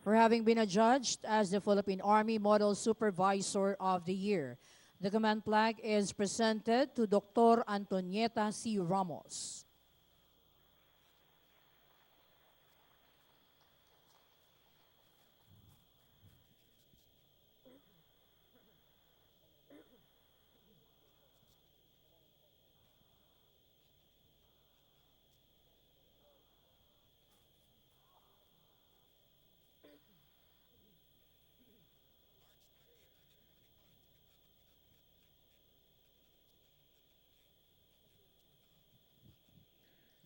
For having been adjudged as the Philippine Army Model Supervisor of the Year, the command plaque is presented to Dr. Antonieta C. Ramos.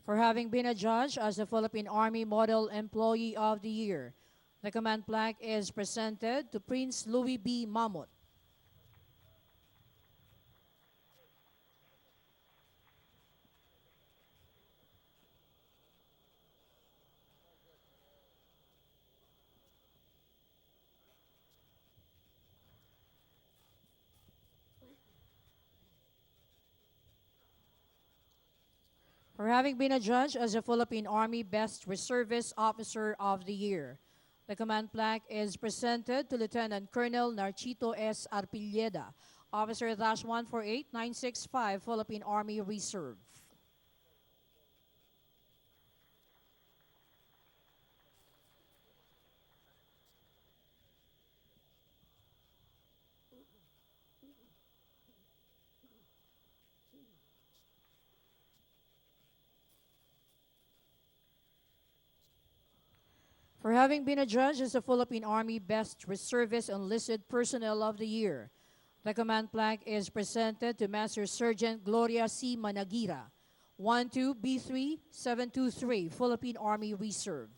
For having been adjudged as the Philippine Army Model Employee of the Year, the command plaque is presented to Prince Louis B. Mamut. For having been adjudged as the Philippine Army Best Reservist Officer of the Year, the command plaque is presented to Lieutenant Colonel Narcito S. Arpilleda, Officer /148965, Philippine Army Reserve. For having been adjudged as the Philippine Army Best Reservist Enlisted Personnel of the Year, the command plaque is presented to Master Sergeant Gloria C. Managira, 12B3723, Philippine Army Reserve.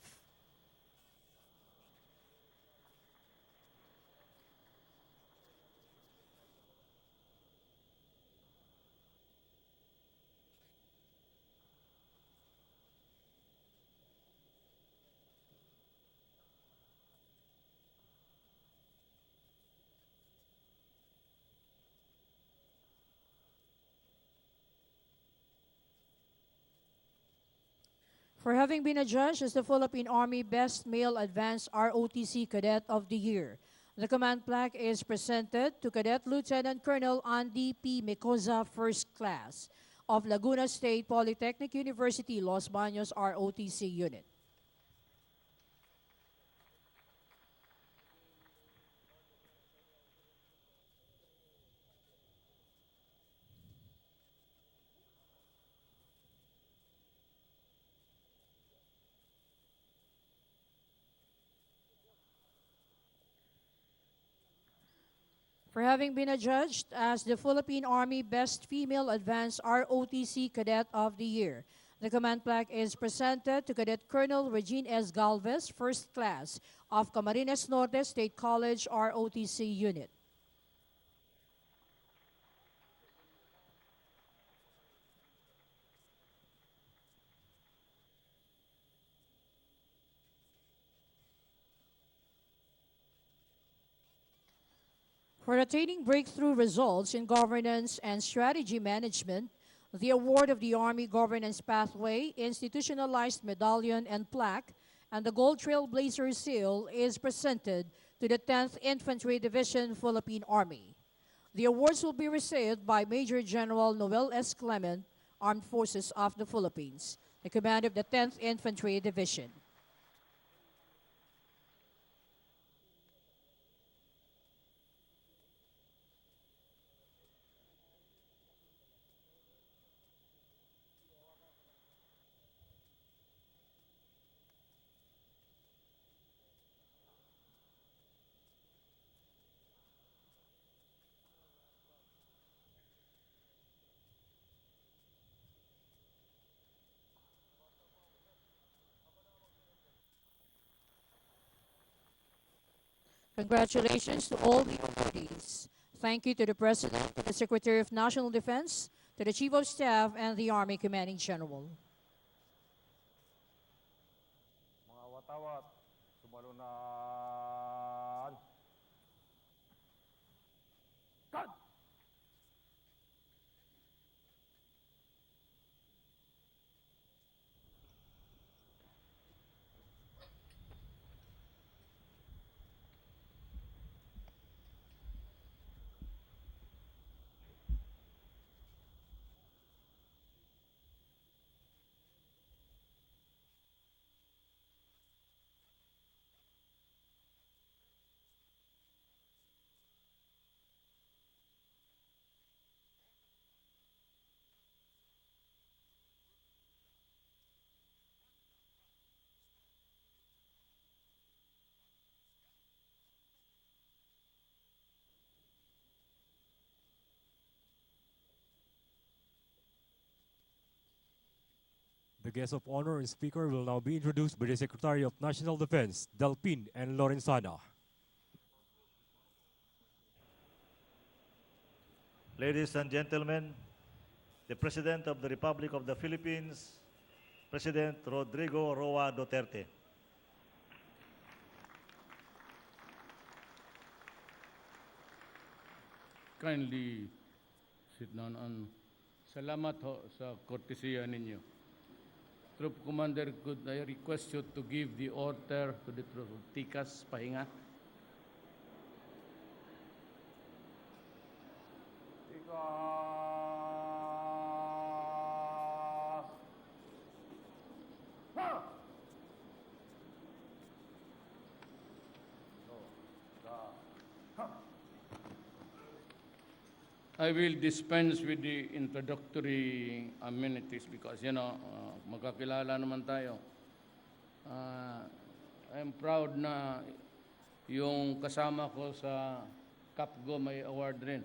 For having been adjudged as the Philippine Army Best Male Advanced ROTC Cadet of the Year, the command plaque is presented to Cadet Lieutenant Colonel Andy P. Mecoza, First Class, of Laguna State Polytechnic University, Los Baños ROTC Unit. For having been adjudged as the Philippine Army Best Female Advanced ROTC Cadet of the Year, the command plaque is presented to Cadet Colonel Regine S. Galvez, First Class, of Camarines Norte State College ROTC Unit. For attaining breakthrough results in governance and strategy management, the award of the Army Governance Pathway, Institutionalized Medallion and Plaque, and the Gold Trailblazer Seal is presented to the 10th Infantry Division, Philippine Army. The awards will be received by Major General Noel S. Clement, Armed Forces of the Philippines, the command of the 10th Infantry Division. Congratulations to all the awardees. Thank you to the President, to the Secretary of National Defense, to the Chief of Staff, and the Army Commanding General. Mga watawat, sumalunan. Cut! guest of honor and speaker will now be introduced by the Secretary of National Defense, Delpin and Lorenzana. Ladies and gentlemen, the President of the Republic of the Philippines, President Rodrigo Roa Duterte. Kindly sit down and salamat ho sa kortesiya ninyo. Troop Commander, could I request you to give the order to the troop of Tikas, pahinga? I will dispense with the introductory amenities because, magkakilala naman tayo. I'm proud na yung kasama ko sa Capgo may award rin.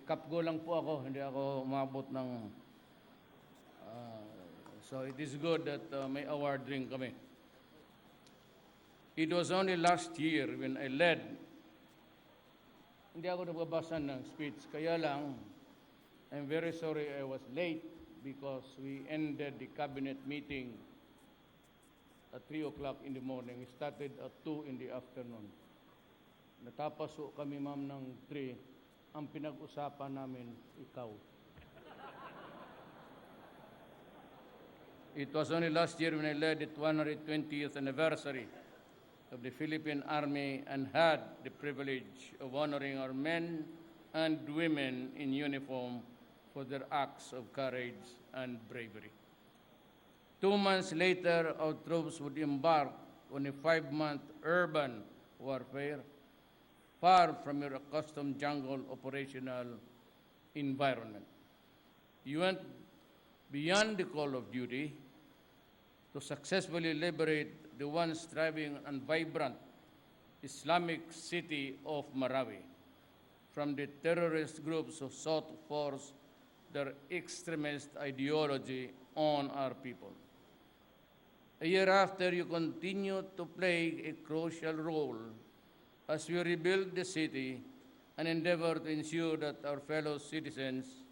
Capgo lang po ako, hindi ako umabot ng... so it is good that may award rin kami. It was only last year when I led. Hindi ako nagbabasa ng speech, kaya lang, I'm very sorry I was late because we ended the cabinet meeting at 3 o'clock in the morning. We started at 2 in the afternoon. Natapos kami, ma'am, ng 3. Ang pinag-usapan namin, ikaw. It was only last year when I led the 120th anniversary of the Philippine Army and had the privilege of honoring our men and women in uniform for their acts of courage and bravery. 2 months later, our troops would embark on a 5-month urban warfare far from your accustomed jungle operational environment. You went beyond the call of duty to successfully liberate the once thriving and vibrant Islamic city of Marawi from the terrorist groups who sought to force their extremist ideology on our people. A year after, you continued to play a crucial role as we rebuild the city and endeavor to ensure that our fellow citizens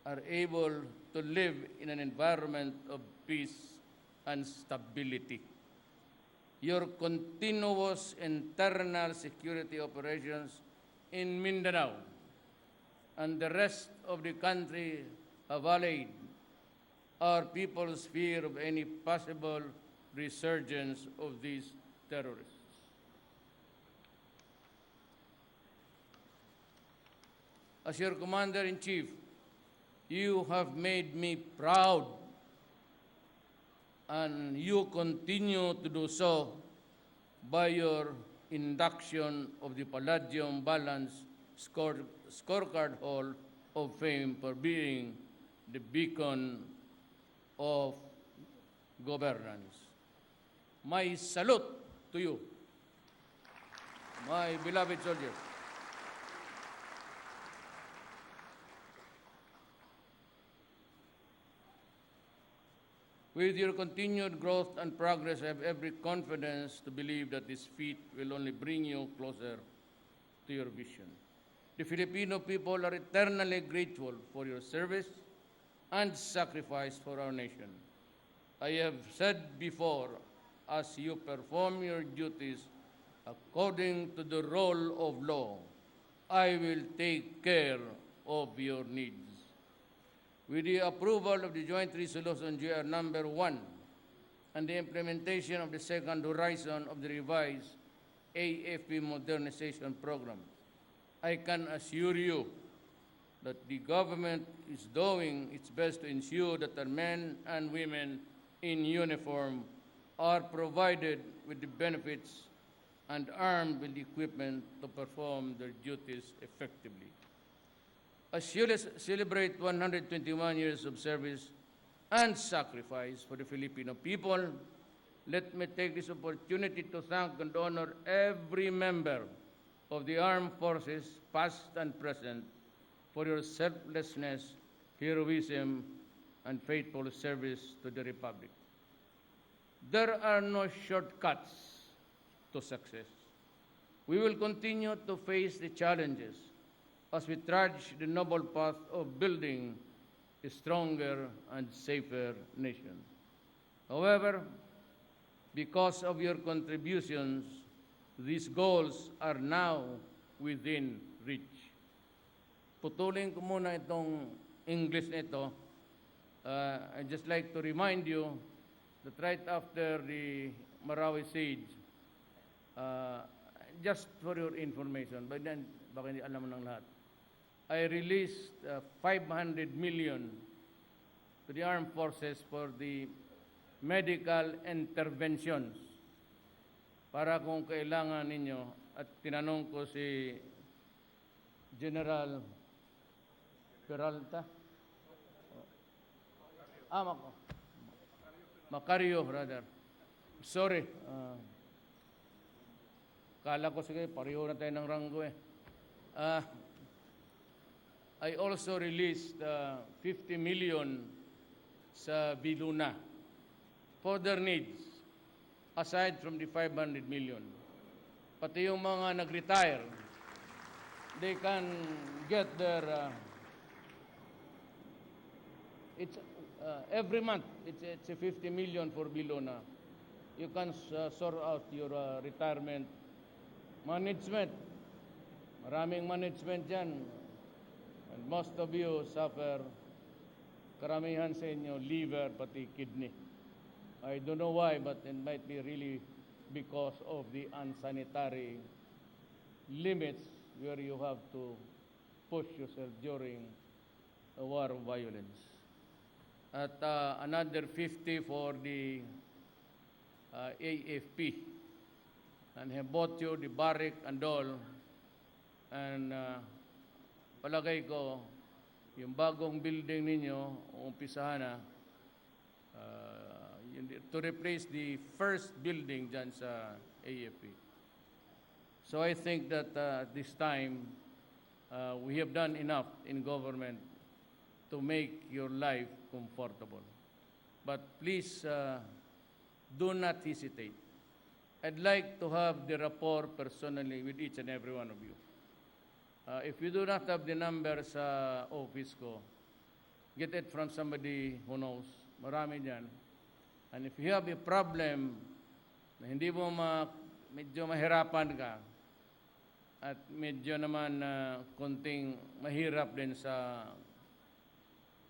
are able to live in an environment of peace and stability. Your continuous internal security operations in Mindanao and the rest of the country have allayed our people's fear of any possible resurgence of these terrorists. As your Commander-in-Chief, you have made me proud, and you continue to do so by your induction of the Palladium Balance Scorecard Hall of Fame for being the beacon of governance. My salute to you, my beloved soldiers. With your continued growth and progress, I have every confidence to believe that this feat will only bring you closer to your vision. The Filipino people are eternally grateful for your service and sacrifice for our nation. I have said before, as you perform your duties according to the rule of law, I will take care of your needs. With the approval of the Joint Resolution GR number 1 and the implementation of the second horizon of the revised AFP modernization program, I can assure you that the government is doing its best to ensure that our men and women in uniform are provided with the benefits and armed with the equipment to perform their duties effectively. As you celebrate 121 years of service and sacrifice for the Filipino people, let me take this opportunity to thank and honor every member of the armed forces, past and present, for your selflessness, heroism, and faithful service to the Republic. There are no shortcuts to success. We will continue to face the challenges as we trudge the noble path of building a stronger and safer nation. However, because of your contributions, these goals are now within reach. Putulin ko muna itong English nito. I'd just like to remind you that right after the Marawi siege, just for your information, but then baka hindi alam mo ng lahat, I released 500 million to the armed forces for the medical interventions para kung kailangan ninyo, at tinanong ko si General Peralta, Macario, rather. Sorry. Kala ko sige, pareho na tayo ng ranggo eh. I also released 50 million sa Viluna for their needs, aside from the 500 million. Pati yung mga nag-retire, they can get their, it's every month, it's a 50 million for Viluna. You can sort out your retirement management. Maraming management dyan. And most of you suffer, karamihan sa inyo, liver, pati kidney. I don't know why, but it might be really because of the unsanitary limits where you have to push yourself during a war of violence. At another 50 for the AFP. And he bought you the barrack and all. And palagay ko, yung bagong building ninyo, umpisahan na, to replace the first building dyan sa AFP. So I think that this time, we have done enough in government to make your life comfortable. But please, do not hesitate. I'd like to have the rapport personally with each and every one of you. If you do not have the number sa office ko, get it from somebody who knows. Marami dyan. And if you have a problem na hindi mo medyo mahirapan ka at medyo naman konting mahirap din sa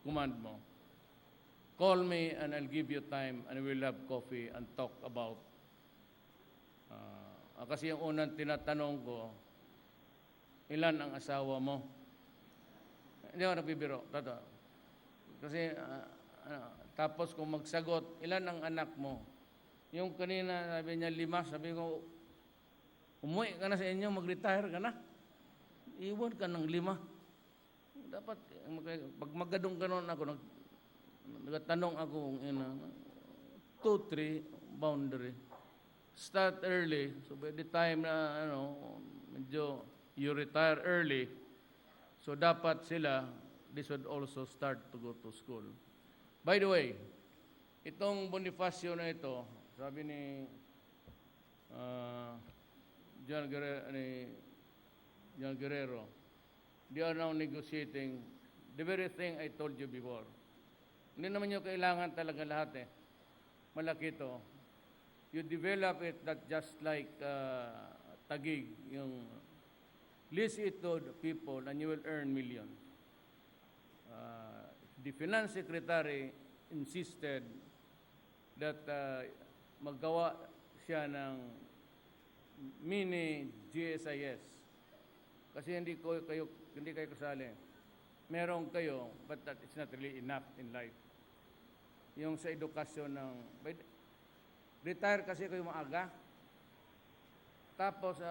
command mo, call me and I'll give you time and we'll have coffee and talk about. Kasi yung unang tinatanong ko, ilan ang asawa mo? Hindi ako nagbibiro. Totoo. Kasi, tapos kung magsagot, ilan ang anak mo? Yung kanina, sabi niya 5, sabi ko, umuwi ka na sa inyo, mag-retire ka na. Iwan ka ng 5. Dapat, pag magadong ka noon ako, nagtanong ako, 2-3 boundary. Start early, so by the time na, medyo you retire early, so dapat sila, they should also start to go to school. By the way, itong Bonifacio na ito, sabi ni John Guerrero, they are now negotiating the very thing I told you before. Hindi naman nyo kailangan talaga lahat eh. Malaki ito. You develop it not just like tagig, yung list it to the people and you will earn millions. The finance secretary insisted that maggawa siya ng mini GSIS. Kasi hindi kayo kasali. Meron kayo, but that it's not really enough in life. Yung sa edukasyon ng retire kasi kayo maaga. Tapos,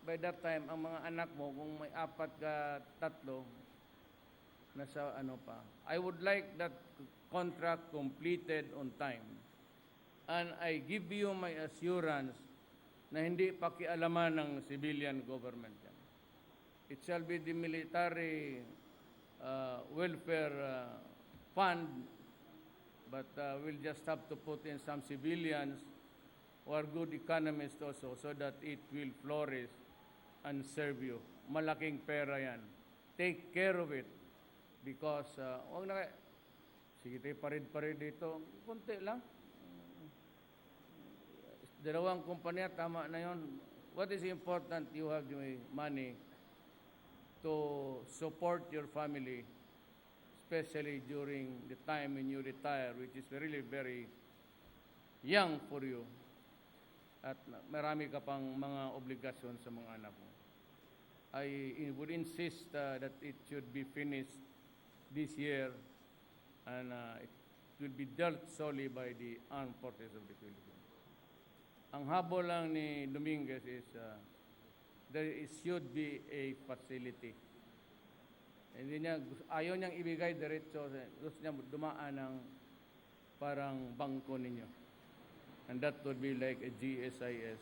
by that time, ang mga anak mo, kung may 4 ka 3, nasa pa. I would like that contract completed on time. And I give you my assurance na hindi pakialaman ng civilian government yan. It shall be the military welfare fund but we'll just have to put in some civilians who are good economists also so that it will flourish and serve you. Malaking pera yan. Take care of it because huwag na kayo, sige tayo parid-parid dito, konti lang. Dalawang kumpanya, tama na yon. What is important, you have the money to support your family, especially during the time when you retire, which is really very young for you. At marami ka pang mga obligasyon sa mga anak mo. I would insist that it should be finished this year and it will be dealt solely by the armed forces of the Philippines. Ang habol lang ni Dominguez is should be a facility. Ayaw niyang ibigay diretso, gusto niya dumaan ng parang bangko ninyo. And that would be like a GSIS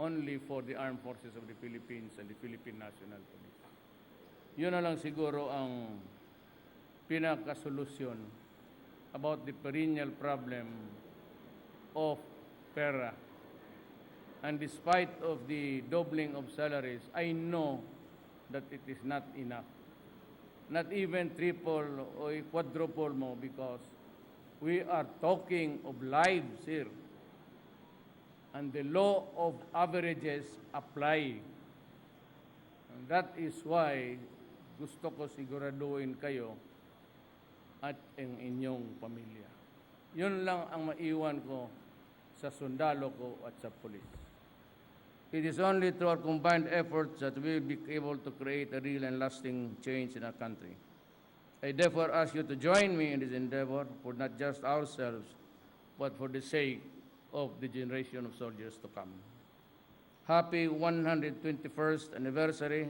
only for the armed forces of the Philippines and the Philippine National Police. Yun na lang siguro ang pinakasolusyon about the perennial problem of pera. And despite of the doubling of salaries, I know that it is not enough. Not even triple or quadruple mo because we are talking of lives here. And the law of averages apply. And that is why gusto ko siguraduhin kayo at ang inyong pamilya. Yun lang ang maiwan ko sa sundalo ko at sa pulis. It is only through our combined efforts that we will be able to create a real and lasting change in our country. I therefore ask you to join me in this endeavor for not just ourselves, but for the sake of the generation of soldiers to come. Happy 121st anniversary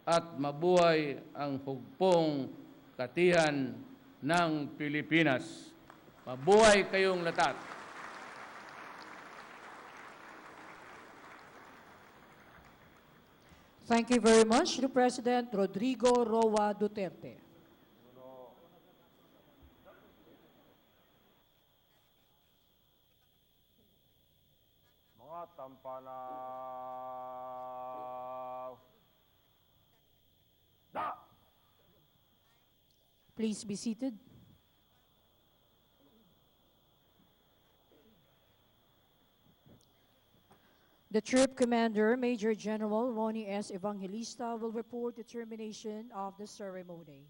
at mabuhay ang hugpong katihan ng Pilipinas. Mabuhay kayong lahat. Thank you very much to President Rodrigo Roa Duterte. Mga tampanaw. Da! Please be seated. The Troop Commander, Major General Ronnie S. Evangelista, will report the termination of the ceremony.